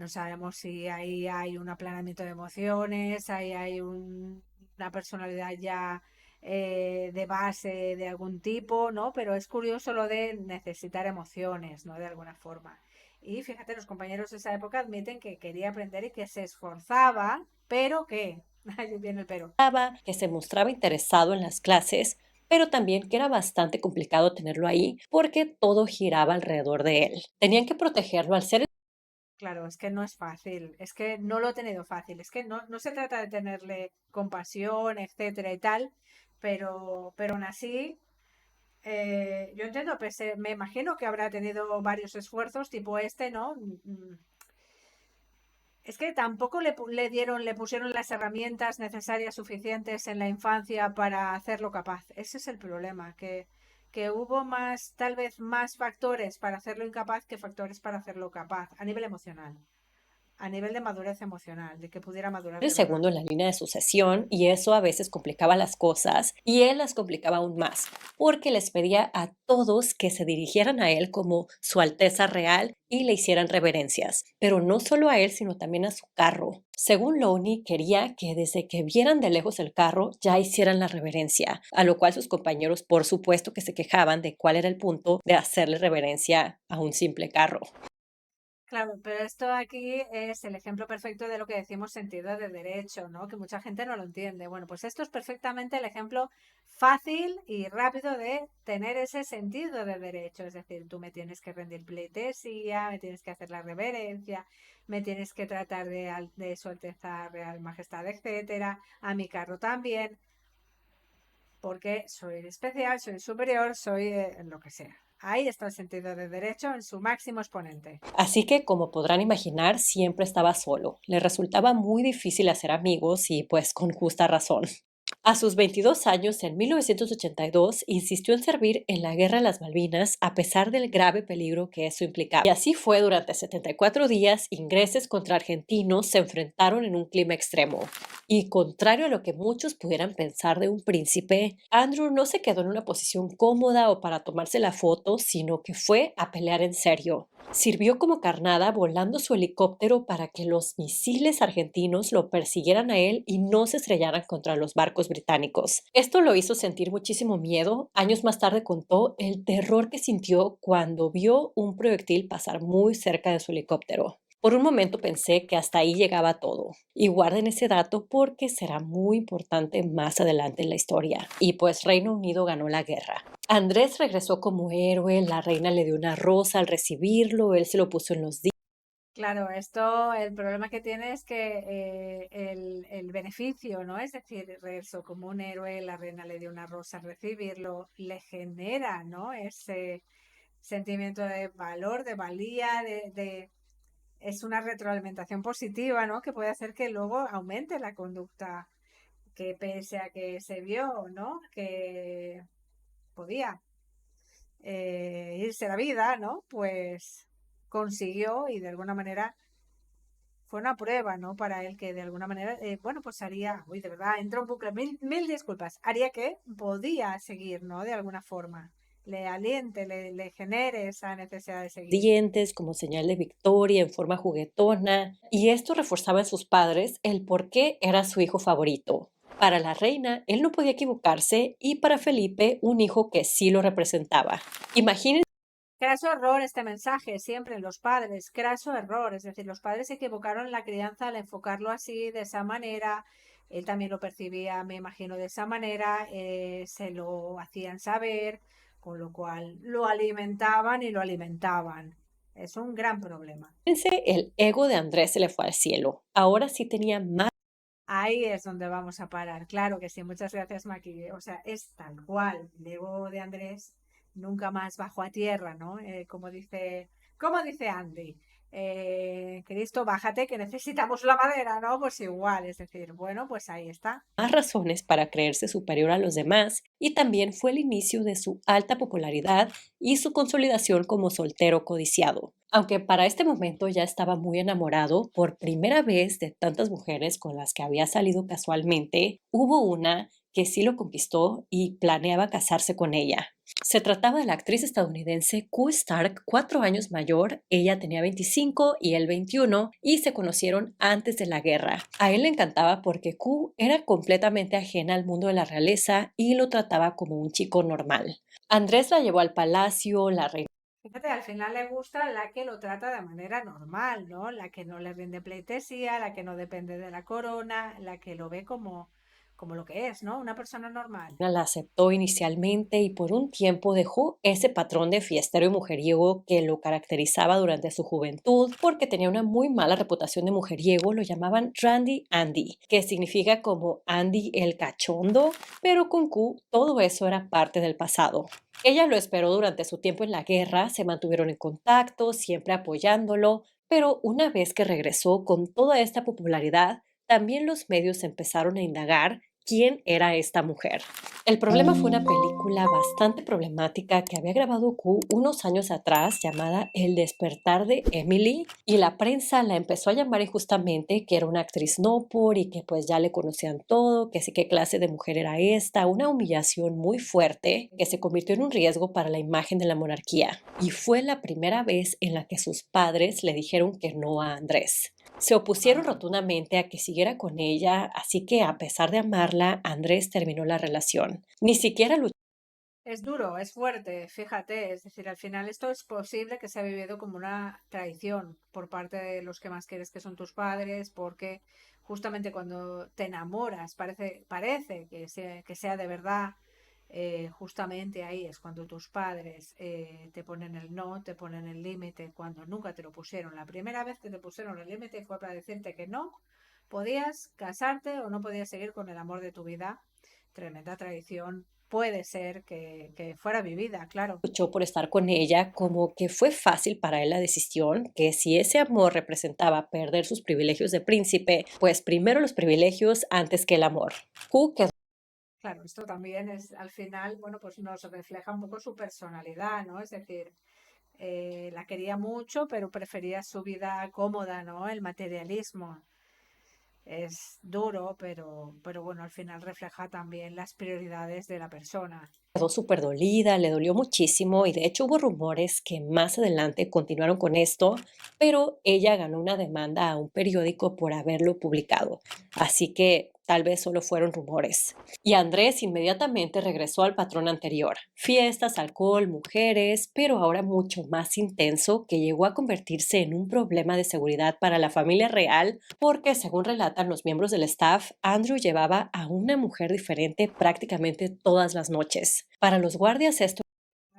No sabemos si ahí hay un aplanamiento de emociones, ahí hay una personalidad ya de base de algún tipo, ¿no? Pero es curioso lo de necesitar emociones, ¿no? De alguna forma. Y fíjate, los compañeros de esa época admiten que quería aprender y que se esforzaba, pero que, ahí viene el pero. Que se mostraba interesado en las clases, pero también que era bastante complicado tenerlo ahí porque todo giraba alrededor de él. Tenían que protegerlo al ser Claro, es que no es fácil, es que no lo he tenido fácil, es que no se trata de tenerle compasión, etcétera y tal, pero aún así, yo entiendo, me imagino que habrá tenido varios esfuerzos tipo este, ¿no? Es que tampoco le pusieron las herramientas necesarias suficientes en la infancia para hacerlo capaz. Ese es el problema, que hubo más, tal vez más factores para hacerlo incapaz que factores para hacerlo capaz a nivel emocional, a nivel de madurez emocional, de que pudiera madurar el de verdad. segundo en la línea de sucesión y eso a veces complicaba las cosas y él las complicaba aún más porque les pedía a todos que se dirigieran a él como su Alteza Real y le hicieran reverencias, pero no solo a él sino también a su carro. Según Loney, quería que desde que vieran de lejos el carro ya hicieran la reverencia, a lo cual sus compañeros por supuesto que se quejaban de cuál era el punto de hacerle reverencia a un simple carro. Claro, pero esto aquí es el ejemplo perfecto de lo que decimos sentido de derecho, ¿no? Que mucha gente no lo entiende. Bueno, pues esto es perfectamente el ejemplo fácil y rápido de tener ese sentido de derecho. Es decir, tú me tienes que rendir pleitesía, me tienes que hacer la reverencia, me tienes que tratar de su Alteza Real Majestad, etcétera, a mi carro también, porque soy especial, soy superior, soy lo que sea. Ahí está el sentido de derecho en su máximo exponente. Así que, como podrán imaginar, siempre estaba solo. Le resultaba muy difícil hacer amigos y pues con justa razón. A sus 22 años, en 1982, insistió en servir en la Guerra de las Malvinas a pesar del grave peligro que eso implicaba. Y así fue durante 74 días, ingleses contra argentinos se enfrentaron en un clima extremo. Y contrario a lo que muchos pudieran pensar de un príncipe, Andrew no se quedó en una posición cómoda o para tomarse la foto, sino que fue a pelear en serio. Sirvió como carnada volando su helicóptero para que los misiles argentinos lo persiguieran a él y no se estrellaran contra los barcos británicos. Esto lo hizo sentir muchísimo miedo. Años más tarde contó el terror que sintió cuando vio un proyectil pasar muy cerca de su helicóptero. Por un momento pensé que hasta ahí llegaba todo. Y guarden ese dato porque será muy importante más adelante en la historia. Y pues Reino Unido ganó la guerra. Andrés regresó como héroe, la reina le dio una rosa al recibirlo, él se lo puso en los días. Claro, esto, el problema que tiene es que el beneficio, ¿no? Es decir, regresó como un héroe, la reina le dio una rosa al recibirlo, le genera, ¿no? Ese sentimiento de valor, de valía, es una retroalimentación positiva, ¿no? Que puede hacer que luego aumente la conducta, que pese a que se vio, ¿no? Que podía irse la vida, ¿no? Pues consiguió y de alguna manera fue una prueba, ¿no? Para él que de alguna manera, bueno, pues haría, uy, de verdad, entró un bucle, mil disculpas, haría que podía seguir, ¿no? De alguna forma, le aliente, le genere esa necesidad de seguir. Dientes como señal de victoria en forma juguetona, y esto reforzaba en sus padres el por qué era su hijo favorito. Para la reina, él no podía equivocarse y para Felipe, un hijo que sí lo representaba. Imagínense Craso error este mensaje, siempre los padres, craso error, es decir, los padres se equivocaron en la crianza al enfocarlo así, de esa manera, él también lo percibía, me imagino, de esa manera, se lo hacían saber, con lo cual lo alimentaban y lo alimentaban. Es un gran problema. el ego de Andrés se le fue al cielo. Ahora sí tenía más Ahí es donde vamos a parar. Claro que sí, muchas gracias, Maki. O sea, es tal cual. El ego de Andrés nunca más bajó a tierra, ¿no? Como dice Andy, Cristo, bájate que necesitamos la madera, ¿no? Pues igual, es decir, bueno, pues ahí está. razones para creerse superior a los demás y también fue el inicio de su alta popularidad y su consolidación como soltero codiciado. Aunque para este momento ya estaba muy enamorado, por primera vez de tantas mujeres con las que había salido casualmente, hubo una que sí lo conquistó y planeaba casarse con ella. Se trataba de la actriz estadounidense Q Stark, 4 años mayor. Ella tenía 25 y él 21 y se conocieron antes de la guerra. A él le encantaba porque Q era completamente ajena al mundo de la realeza y lo trataba como un chico normal. Andrés la llevó al palacio, la reina. Fíjate, al final le gusta la que lo trata de manera normal, ¿no? La que no le rinde pleitesía, la que no depende de la corona, la que lo ve como lo que es, ¿no? Una persona normal. La aceptó inicialmente y por un tiempo dejó ese patrón de fiestero y mujeriego que lo caracterizaba durante su juventud, porque tenía una muy mala reputación de mujeriego. Lo llamaban Randy Andy, que significa como Andy el cachondo, pero con Q todo eso era parte del pasado. Ella lo esperó durante su tiempo en la guerra, se mantuvieron en contacto, siempre apoyándolo, pero una vez que regresó con toda esta popularidad, también los medios empezaron a indagar quién era esta mujer. El problema fue una película bastante problemática que había grabado Q unos años atrás llamada El despertar de Emily, y la prensa la empezó a llamar injustamente que era una actriz no por y que pues ya le conocían todo, que sí qué clase de mujer era esta, una humillación muy fuerte que se convirtió en un riesgo para la imagen de la monarquía. Y fue la primera vez en la que sus padres le dijeron que no a Andrés. Se opusieron Vaya. rotundamente a que siguiera con ella, así que a pesar de amarla, Andrés terminó la relación. Ni siquiera luchó Es duro, es fuerte, fíjate, es decir, al final esto es posible que se ha vivido como una traición por parte de los que más quieres, que son tus padres, porque justamente cuando te enamoras, parece que sea de verdad, justamente ahí es cuando tus padres te ponen el no, te ponen el límite, cuando nunca te lo pusieron. La primera vez que te pusieron el límite fue para decirte que no podías casarte o no podías seguir con el amor de tu vida. Tremenda traición puede ser que fuera vivida, claro. por estar con ella, como que fue fácil para él la decisión, que si ese amor representaba perder sus privilegios de príncipe, pues primero los privilegios antes que el amor. Q quedó Claro, esto también es, al final, bueno, pues nos refleja un poco su personalidad, ¿no? Es decir, la quería mucho, pero prefería su vida cómoda, ¿no? El materialismo. Es duro, pero bueno, al final refleja también las prioridades de la persona. quedó súper dolida, le dolió muchísimo y de hecho hubo rumores que más adelante continuaron con esto, pero ella ganó una demanda a un periódico por haberlo publicado. Así que tal vez solo fueron rumores. Y Andrés inmediatamente regresó al patrón anterior. Fiestas, alcohol, mujeres, pero ahora mucho más intenso, que llegó a convertirse en un problema de seguridad para la familia real, porque según relatan los miembros del staff, Andrew llevaba a una mujer diferente prácticamente todas las noches. Para los guardias esto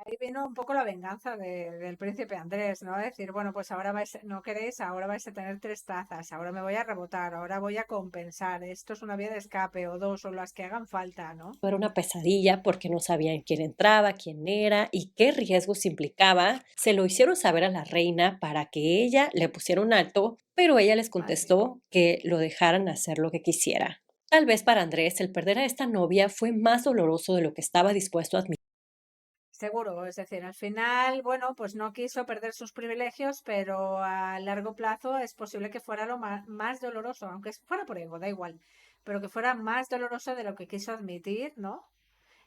Ahí vino un poco la venganza del príncipe Andrés, ¿no? Decir, bueno, pues ahora no queréis, ahora vais a tener tres tazas, ahora me voy a rebotar, ahora voy a compensar, esto es una vía de escape o dos o las que hagan falta, ¿no? era una pesadilla porque no sabían quién entraba, quién era y qué riesgos implicaba. Se lo hicieron saber a la reina para que ella le pusiera un alto, pero ella les Madre mía. contestó que lo dejaran hacer lo que quisiera. Tal vez para Andrés el perder a esta novia fue más doloroso de lo que estaba dispuesto a admitir. Seguro, es decir, al final, bueno, pues no quiso perder sus privilegios, pero a largo plazo es posible que fuera lo más doloroso, aunque fuera por ego, da igual, pero que fuera más doloroso de lo que quiso admitir, ¿no?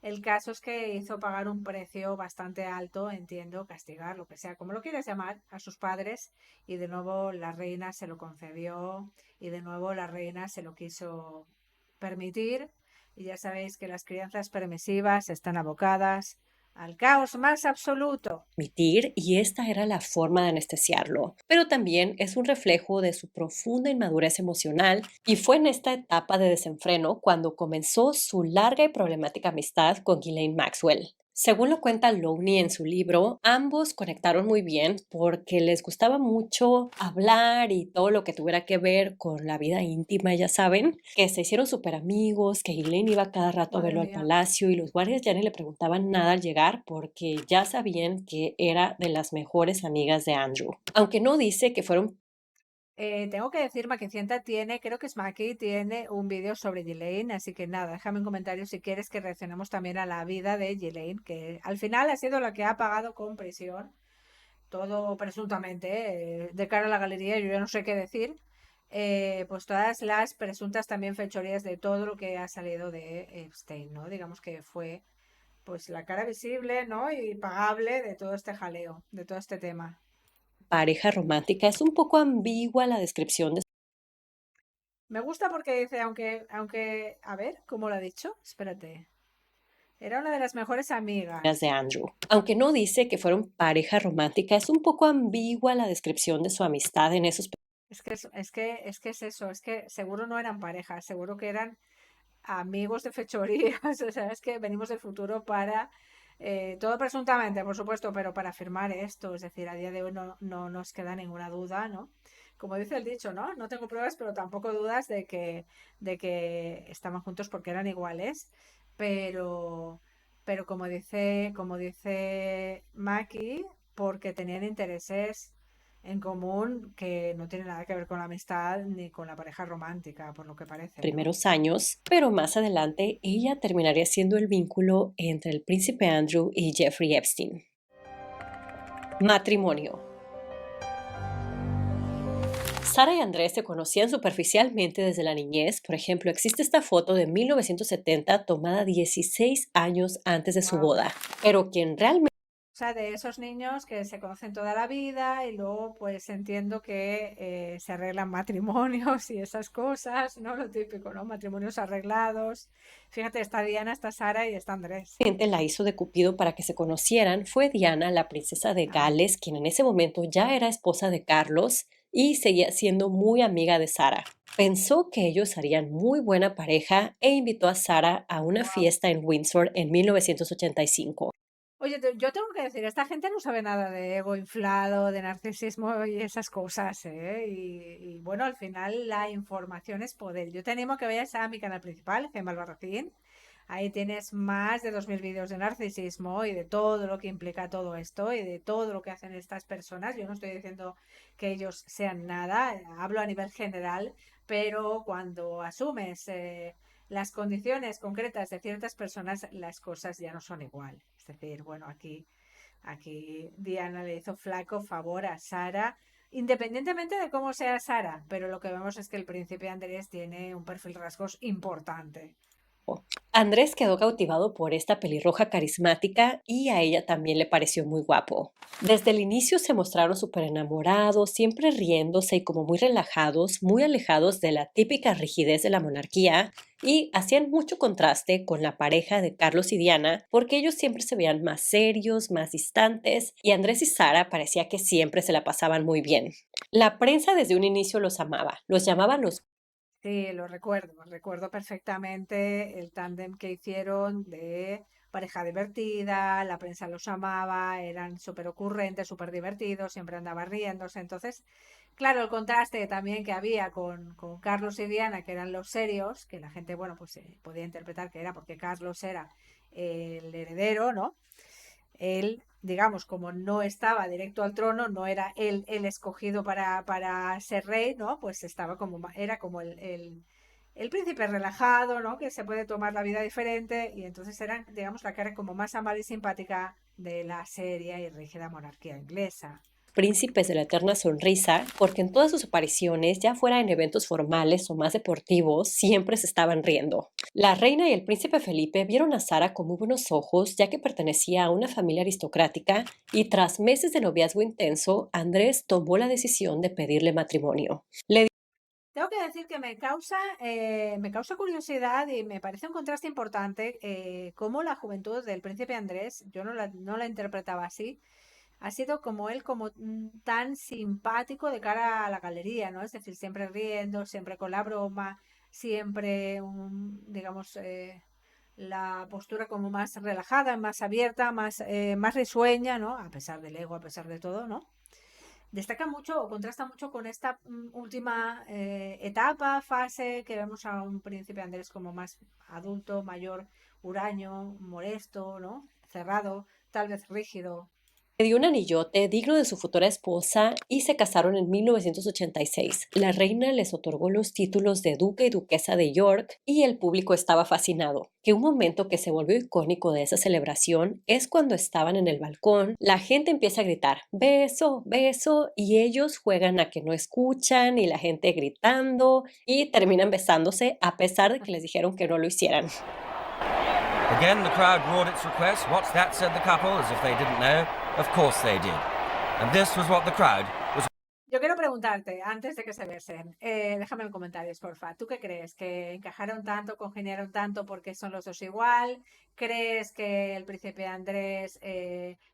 El caso es que hizo pagar un precio bastante alto, entiendo, castigar, lo que sea, como lo quieras llamar, a sus padres, y de nuevo la reina se lo concedió, y de nuevo la reina se lo quiso permitir, y ya sabéis que las crianzas permisivas están abocadas al caos más absoluto. Y esta era la forma de anestesiarlo, pero también es un reflejo de su profunda inmadurez emocional y fue en esta etapa de desenfreno cuando comenzó su larga y problemática amistad con Ghislaine Maxwell. Según lo cuenta Lowney en su libro, ambos conectaron muy bien porque les gustaba mucho hablar y todo lo que tuviera que ver con la vida íntima, ya saben, que se hicieron súper amigos, que Ghislaine iba cada rato a Madre verlo al mía. palacio y los guardias ya ni le preguntaban nada al llegar porque ya sabían que era de las mejores amigas de Andrew. Aunque no dice que fueron. Tengo que decir, Maquicienta tiene, creo que es Maki, tiene un vídeo sobre Ghislaine, así que nada, déjame en comentarios si quieres que reaccionemos también a la vida de Ghislaine, que al final ha sido la que ha pagado con prisión, todo presuntamente, de cara a la galería, yo ya no sé qué decir, pues todas las presuntas también fechorías de todo lo que ha salido de Epstein, ¿no? Digamos que fue pues la cara visible, ¿no? Y pagable de todo este jaleo, de todo este tema. Pareja romántica es un poco ambigua la descripción Me gusta porque dice, a ver, ¿cómo lo ha dicho? Espérate. Era una de las mejores amigas. de Andrew. Aunque no dice que fueron pareja romántica, es un poco ambigua la descripción de su amistad en esos. Es eso, es que seguro no eran parejas, seguro que eran amigos de fechorías, o sea, es que venimos del futuro para, todo presuntamente, por supuesto, pero para afirmar esto, es decir, a día de hoy no nos queda ninguna duda, ¿no? Como dice el dicho, ¿no? No tengo pruebas, pero tampoco dudas de que estaban juntos porque eran iguales, pero, pero como dice Maki, porque tenían intereses en común que no tienen nada que ver con la amistad ni con la pareja romántica, por lo que parece, ¿no? Primeros años, pero más adelante ella terminaría siendo el vínculo entre el príncipe Andrew y Jeffrey Epstein. Matrimonio. Sara y Andrés se conocían superficialmente desde la niñez. Por ejemplo, existe esta foto de 1970 tomada 16 años antes de su Wow. boda. Pero quien realmente O sea, de esos niños que se conocen toda la vida y luego pues entiendo que se arreglan matrimonios y esas cosas, ¿no? Lo típico, ¿no? Matrimonios arreglados. Fíjate, está Diana, está Sara y está Andrés. la hizo de Cupido para que se conocieran fue Diana, la princesa de Ah, Gales, quien en ese momento ya era esposa de Carlos y seguía siendo muy amiga de Sara. Pensó que ellos harían muy buena pareja e invitó a Sara a una wow. fiesta en Windsor en 1985. Oye, yo tengo que decir, esta gente no sabe nada de ego inflado, de narcisismo y esas cosas, ¿eh? Y bueno, al final la información es poder. Yo te animo a que vayas a mi canal principal, Gemma Albarracín. Ahí tienes más de 2000 vídeos de narcisismo y de todo lo que implica todo esto y de todo lo que hacen estas personas. Yo no estoy diciendo que ellos sean nada, hablo a nivel general, pero cuando asumes las condiciones concretas de ciertas personas, las cosas ya no son igual. Es decir, bueno, aquí Diana le hizo flaco favor a Sara, independientemente de cómo sea Sara, pero lo que vemos es que el príncipe Andrés tiene un perfil rasgos importante. Andrés quedó cautivado por esta pelirroja carismática y a ella también le pareció muy guapo. Desde el inicio se mostraron súper enamorados, siempre riéndose y como muy relajados, muy alejados de la típica rigidez de la monarquía y hacían mucho contraste con la pareja de Carlos y Diana porque ellos siempre se veían más serios, más distantes y Andrés y Sara parecía que siempre se la pasaban muy bien. La prensa desde un inicio los amaba, los llamaban los. Sí, lo recuerdo perfectamente el tándem que hicieron de pareja divertida, la prensa los amaba, eran súper ocurrentes, súper divertidos, siempre andaba riéndose. Entonces, claro, el contraste también que había con Carlos y Diana, que eran los serios, que la gente, bueno, pues podía interpretar que era porque Carlos era el heredero, ¿no? Él, digamos, como no estaba directo al trono, no era él el escogido para ser rey, ¿no? Pues estaba era como el príncipe relajado, ¿no? Que se puede tomar la vida diferente y entonces eran, digamos, la cara como más amable y simpática de la seria y rígida monarquía inglesa. Príncipes de la Eterna Sonrisa, porque en todas sus apariciones, ya fuera en eventos formales o más deportivos, siempre se estaban riendo. La reina y el príncipe Felipe vieron a Sara con muy buenos ojos, ya que pertenecía a una familia aristocrática, y tras meses de noviazgo intenso, Andrés tomó la decisión de pedirle matrimonio. Tengo que decir que me causa curiosidad y me parece un contraste importante cómo la juventud del príncipe Andrés, yo no la interpretaba así, ha sido como él, como tan simpático de cara a la galería, ¿no? Es decir, siempre riendo, siempre con la broma, siempre, digamos, la postura como más relajada, más abierta, más risueña, ¿no? A pesar del ego, a pesar de todo, ¿no? Destaca mucho o contrasta mucho con esta última etapa, fase, que vemos a un príncipe Andrés como más adulto, mayor, huraño, molesto, ¿no? Cerrado, tal vez rígido. Le dio un anillote digno de su futura esposa y se casaron en 1986. La reina les otorgó los títulos de duque y duquesa de York y el público estaba fascinado. Que un momento que se volvió icónico de esa celebración es cuando estaban en el balcón, la gente empieza a gritar beso, beso y ellos juegan a que no escuchan y la gente gritando y terminan besándose a pesar de que les dijeron que no lo hicieran. Again, the crowd roared its request. What's that? Said the couple, as if they didn't know. Of course they did. And this was what the crowd was. Yo quiero preguntarte, antes de que se besen, déjame en comentarios, porfa. ¿Tú qué crees? ¿Que encajaron tanto, congeniaron tanto porque son los dos igual? ¿Crees que el príncipe Andrés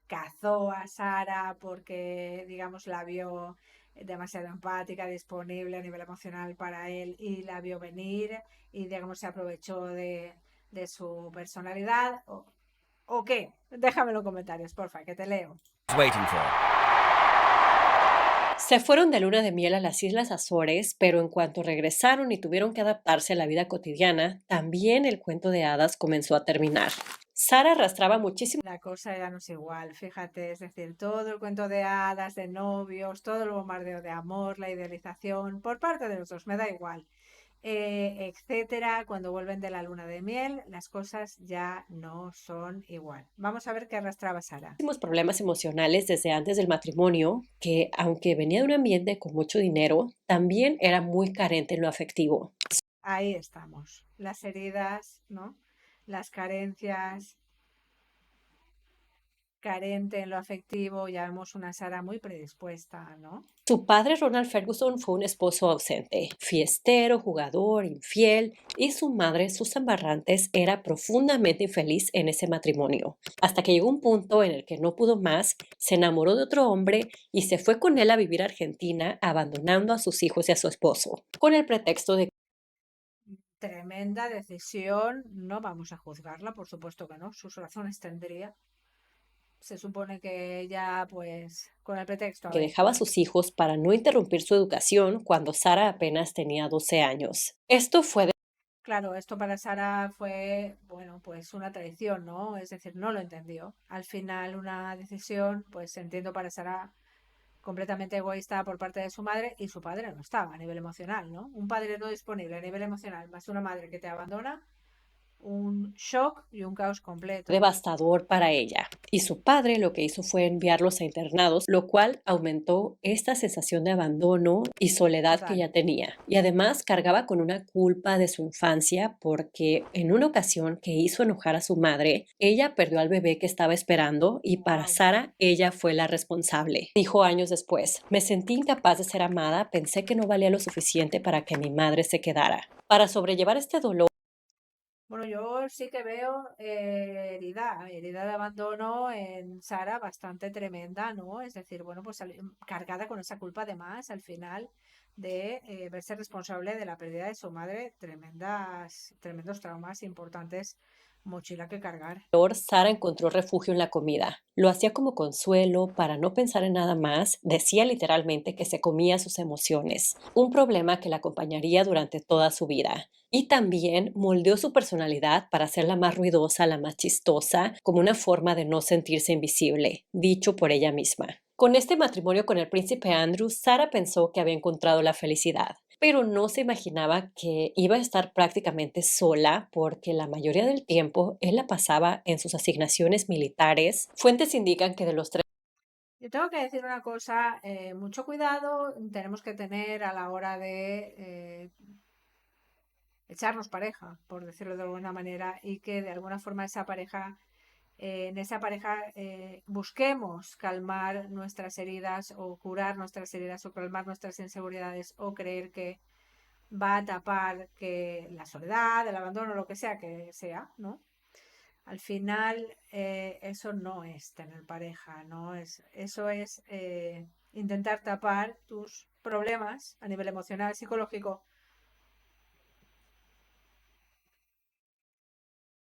cazó a Sara porque, digamos, la vio demasiado empática, disponible a nivel emocional para él y la vio venir y, digamos, se aprovechó de su personalidad? ¿O qué? Déjame en los comentarios, porfa, que te leo. Waiting for. Se fueron de luna de miel a las Islas Azores, pero en cuanto regresaron y tuvieron que adaptarse a la vida cotidiana, también el cuento de hadas comenzó a terminar. Sara arrastraba muchísimo La cosa ya no es igual, fíjate, es decir, todo el cuento de hadas, de novios, todo el bombardeo de amor, la idealización, por parte de los dos, me da igual, etcétera. Cuando vuelven de la luna de miel, las cosas ya no son igual. Vamos a ver qué arrastraba Sara. problemas emocionales desde antes del matrimonio, que aunque venía de un ambiente con mucho dinero, también era muy carente en lo afectivo. Ahí estamos, las heridas, ¿no? Las carencias, carente en lo afectivo, ya vemos una Sara muy predispuesta, ¿no? Su padre, Ronald Ferguson, fue un esposo ausente, fiestero, jugador, infiel, y su madre, Susan Barrantes, era profundamente infeliz en ese matrimonio, hasta que llegó un punto en el que no pudo más, se enamoró de otro hombre y se fue con él a vivir a Argentina, abandonando a sus hijos y a su esposo, con el pretexto de Tremenda decisión, no vamos a juzgarla, por supuesto que no, sus razones tendría. Se supone que ella, pues, con el pretexto, a que ver, dejaba a sus hijos para no interrumpir su educación cuando Sara apenas tenía 12 años. Esto fue claro, esto para Sara fue, bueno, pues una traición, ¿no? Es decir, no lo entendió. Al final, una decisión, pues entiendo para Sara completamente egoísta por parte de su madre y su padre no estaba a nivel emocional, ¿no? Un padre no disponible a nivel emocional, más una madre que te abandona, un shock y un caos completo. devastador para ella. Y su padre lo que hizo fue enviarlos a internados, lo cual aumentó esta sensación de abandono y soledad que Total. ya tenía. Y además cargaba con una culpa de su infancia porque en una ocasión que hizo enojar a su madre, ella perdió al bebé que estaba esperando y para Wow. Sara ella fue la responsable. Dijo años después, me sentí incapaz de ser amada, pensé que no valía lo suficiente para que mi madre se quedara. Para sobrellevar este dolor, Bueno, yo sí que veo herida de abandono en Sara bastante tremenda, ¿no? Es decir, bueno, pues cargada con esa culpa además al final de verse responsable de la pérdida de su madre, tremendos traumas importantes, mochila que cargar. Sara encontró refugio en la comida. Lo hacía como consuelo para no pensar en nada más. Decía literalmente que se comía sus emociones, un problema que la acompañaría durante toda su vida. Y también moldeó su personalidad para ser la más ruidosa, la más chistosa, como una forma de no sentirse invisible, dicho por ella misma. Con este matrimonio con el príncipe Andrew, Sara pensó que había encontrado la felicidad, pero no se imaginaba que iba a estar prácticamente sola porque la mayoría del tiempo él la pasaba en sus asignaciones militares. Fuentes indican que de los tres Yo tengo que decir una cosa, mucho cuidado tenemos que tener a la hora de echarnos pareja, por decirlo de alguna manera, y que de alguna forma en esa pareja busquemos calmar nuestras heridas o curar nuestras heridas o calmar nuestras inseguridades o creer que va a tapar que la soledad, el abandono, lo que sea que sea, ¿no? Al final eso no es tener pareja, ¿no? Eso es intentar tapar tus problemas a nivel emocional, psicológico,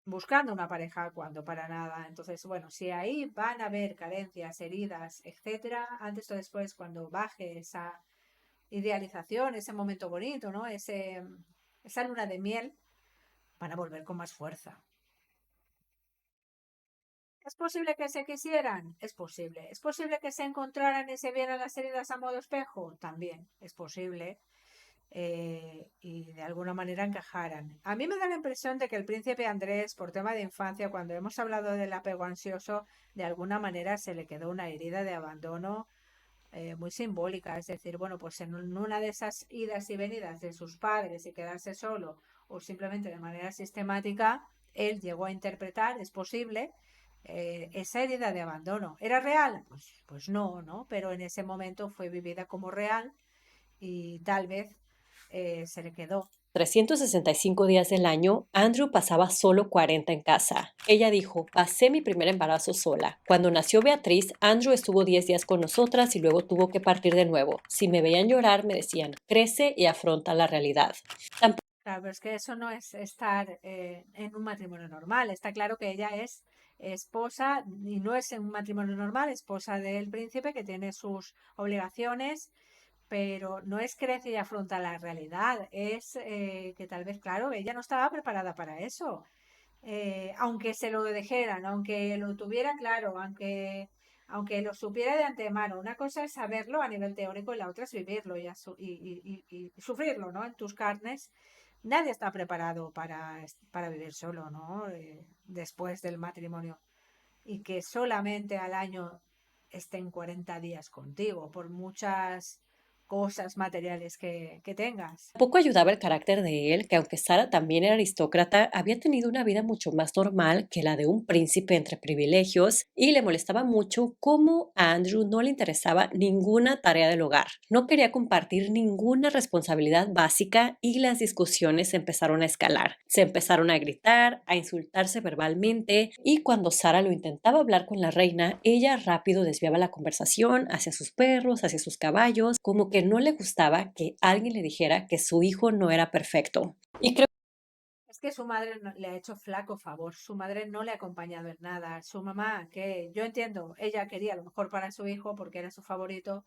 buscando una pareja cuando para nada. Entonces, bueno, si ahí van a haber carencias, heridas, etcétera, antes o después, cuando baje esa idealización, ese momento bonito, ¿no? Esa luna de miel, van a volver con más fuerza. ¿Es posible que se quisieran? Es posible. ¿Es posible que se encontraran y se vieran las heridas a modo espejo? También es posible. Y de alguna manera encajaran. A mí me da la impresión de que el príncipe Andrés, por tema de infancia, cuando hemos hablado del apego ansioso, de alguna manera se le quedó una herida de abandono muy simbólica. Es decir, bueno, pues en una de esas idas y venidas de sus padres y quedarse solo o simplemente de manera sistemática, él llegó a interpretar, es posible, esa herida de abandono. ¿Era real? Pues no, ¿no? Pero en ese momento fue vivida como real y tal vez se le quedó. 365 días del año, Andrew pasaba solo 40 en casa. Ella dijo, pasé mi primer embarazo sola. Cuando nació Beatriz, Andrew estuvo 10 días con nosotras y luego tuvo que partir de nuevo. Si me veían llorar, me decían, crece y afronta la realidad. Claro, pero es que eso no es estar en un matrimonio normal. Está claro que ella es esposa y no es en un matrimonio normal, esposa del príncipe que tiene sus obligaciones, pero no es crece y afronta la realidad. Es que tal vez, claro, ella no estaba preparada para eso. Aunque se lo dijeran, aunque lo tuviera claro, aunque lo supiera de antemano. Una cosa es saberlo a nivel teórico y la otra es vivirlo y sufrirlo, ¿no? En tus carnes. Nadie está preparado para vivir solo, ¿no? Después del matrimonio. Y que solamente al año estén 40 días contigo, por muchas cosas materiales que tengas. Poco ayudaba el carácter de él, que aunque Sara también era aristócrata, había tenido una vida mucho más normal que la de un príncipe entre privilegios y le molestaba mucho cómo a Andrew no le interesaba ninguna tarea del hogar. No quería compartir ninguna responsabilidad básica y las discusiones empezaron a escalar. Se empezaron a gritar, a insultarse verbalmente y cuando Sara lo intentaba hablar con la reina, ella rápido desviaba la conversación hacia sus perros, hacia sus caballos, como que no le gustaba que alguien le dijera que su hijo no era perfecto. Y creo Es que su madre le ha hecho flaco favor, su madre no le ha acompañado en nada, su mamá, que yo entiendo, ella quería lo mejor para su hijo porque era su favorito,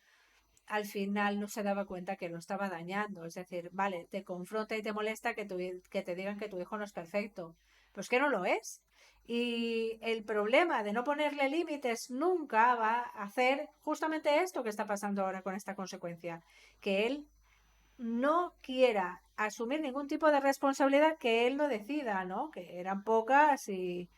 al final no se daba cuenta que lo estaba dañando, es decir, vale, te confronta y te molesta que te digan que tu hijo no es perfecto, pues que no lo es. Y el problema de no ponerle límites nunca va a hacer justamente esto que está pasando ahora con esta consecuencia, que él no quiera asumir ningún tipo de responsabilidad que él no decida, ¿no? Que eran pocas y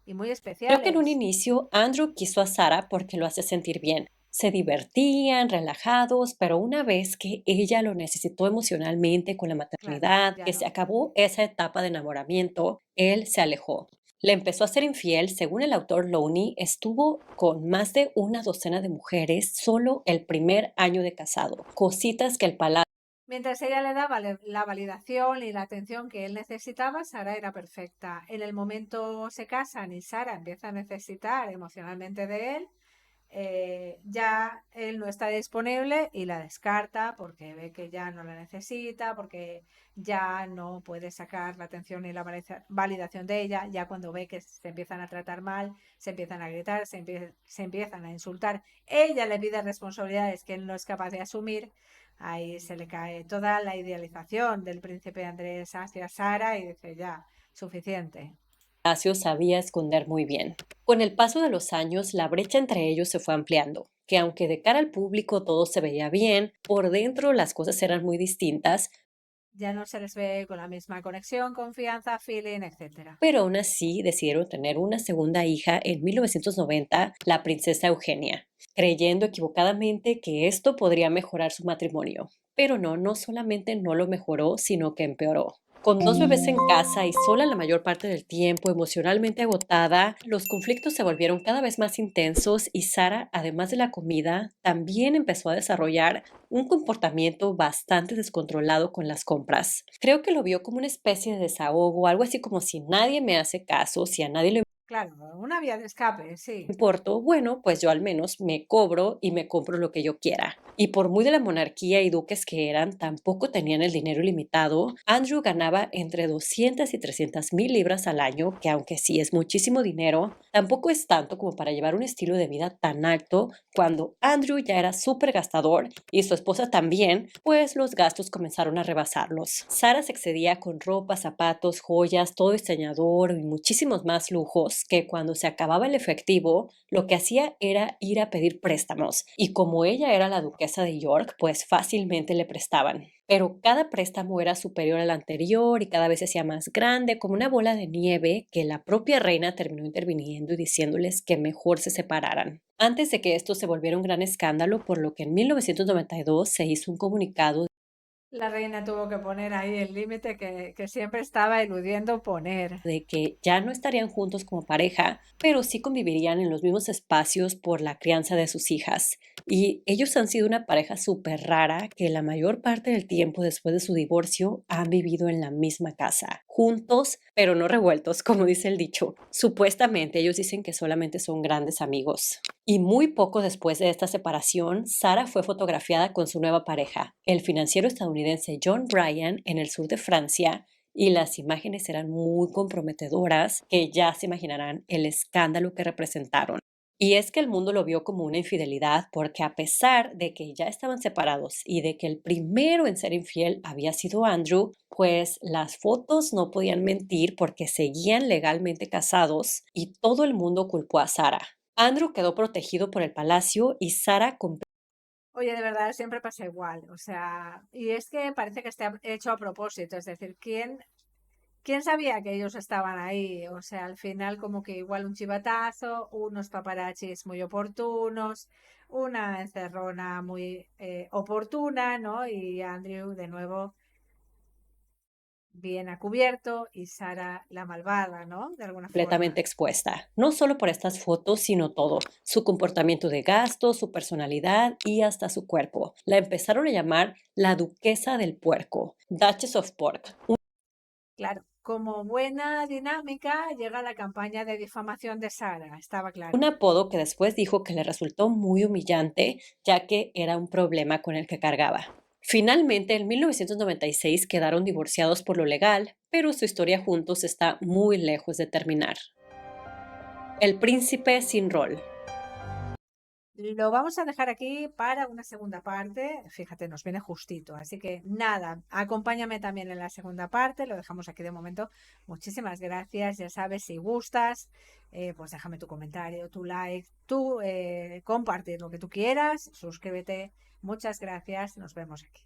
muy que en un especiales. inicio Andrew quiso a Sara porque lo hace sentir bien. Se divertían, relajados, pero una vez que ella lo necesitó emocionalmente con la Claro, maternidad, ya que se no. acabó esa etapa de enamoramiento, él se alejó. Le empezó a ser infiel, según el autor Lowney, estuvo con más de una docena de mujeres solo el primer año de casado. Cositas que el palacio Mientras ella le daba la validación y la atención que él necesitaba, Sara era perfecta. En el momento se casan y Sara empieza a necesitar emocionalmente de él, ya él no está disponible y la descarta porque ve que ya no la necesita, porque ya no puede sacar la atención y la validación de ella, ya cuando ve que se empiezan a tratar mal, se empiezan a gritar, se empiezan a insultar, ella le pide responsabilidades que él no es capaz de asumir, ahí se le cae toda la idealización del príncipe Andrés hacia Sara y dice ya, suficiente. sabía esconder muy bien. Con el paso de los años, la brecha entre ellos se fue ampliando, que aunque de cara al público todo se veía bien, por dentro las cosas eran muy distintas, Ya no se les ve con la misma conexión, confianza, feeling, etcétera. pero aún así decidieron tener una segunda hija en 1990, la princesa Eugenia, creyendo equivocadamente que esto podría mejorar su matrimonio. Pero no, no solamente no lo mejoró, sino que empeoró. Con dos bebés en casa y sola la mayor parte del tiempo, emocionalmente agotada, los conflictos se volvieron cada vez más intensos y Sara, además de la comida, también empezó a desarrollar un comportamiento bastante descontrolado con las compras. Creo que lo vio como una especie de desahogo, algo así como si nadie me hace caso, si a nadie le Claro, una vía de escape, sí. importo, bueno, pues yo al menos me cobro y me compro lo que yo quiera. Y por muy de la monarquía y duques que eran, tampoco tenían el dinero ilimitado. Andrew ganaba entre 200 y 300 mil libras al año, que aunque sí es muchísimo dinero, tampoco es tanto como para llevar un estilo de vida tan alto cuando Andrew ya era súper gastador y su esposa también, pues los gastos comenzaron a rebasarlos. Sara se excedía con ropa, zapatos, joyas, todo diseñador y muchísimos más lujos. amigos que cuando se acababa el efectivo, lo que hacía era ir a pedir préstamos, y como ella era la duquesa de York, pues fácilmente le prestaban. Pero cada préstamo era superior al anterior y cada vez se hacía más grande, como una bola de nieve, que la propia reina terminó interviniendo y diciéndoles que mejor se separaran. Antes de que esto se volviera un gran escándalo, por lo que en 1992 se hizo un comunicado La reina tuvo que poner ahí el límite que siempre estaba eludiendo poner. de que ya no estarían juntos como pareja, pero sí convivirían en los mismos espacios por la crianza de sus hijas. Y ellos han sido una pareja súper rara que la mayor parte del tiempo después de su divorcio han vivido en la misma casa, juntos, pero no revueltos, como dice el dicho. Supuestamente ellos dicen que solamente son grandes amigos. Y muy poco después de esta separación, Sarah fue fotografiada con su nueva pareja, el financiero estadounidense John Bryan, en el sur de Francia, y las imágenes eran muy comprometedoras, que ya se imaginarán el escándalo que representaron. Y es que el mundo lo vio como una infidelidad porque a pesar de que ya estaban separados y de que el primero en ser infiel había sido Andrew, pues las fotos no podían mentir porque seguían legalmente casados y todo el mundo culpó a Sarah. Andrew quedó protegido por el palacio y Sarah Oye, de verdad, siempre pasa igual. O sea, y es que parece que está hecho a propósito. Es decir, ¿quién sabía que ellos estaban ahí? O sea, al final como que igual un chivatazo, unos paparazzis muy oportunos, una encerrona muy oportuna, ¿no? Y Andrew de nuevo bien a cubierto y Sara la malvada, ¿no? De alguna completamente forma. expuesta, no solo por estas fotos, sino todo, su comportamiento de gasto, su personalidad y hasta su cuerpo. La empezaron a llamar la duquesa del puerco, Duchess of Pork, Claro, como buena dinámica llega la campaña de difamación de Sara, estaba un claro. apodo que después dijo que le resultó muy humillante, ya que era un problema con el que cargaba. Finalmente, en 1996 quedaron divorciados por lo legal, pero su historia juntos está muy lejos de terminar. El príncipe sin rol. Lo vamos a dejar aquí para una segunda parte. Fíjate, nos viene justito. Así que nada, acompáñame también en la segunda parte. Lo dejamos aquí de momento. Muchísimas gracias. Ya sabes, si gustas, pues déjame tu comentario, tu like, tú compartir lo que tú quieras. Suscríbete. Muchas gracias. Nos vemos aquí.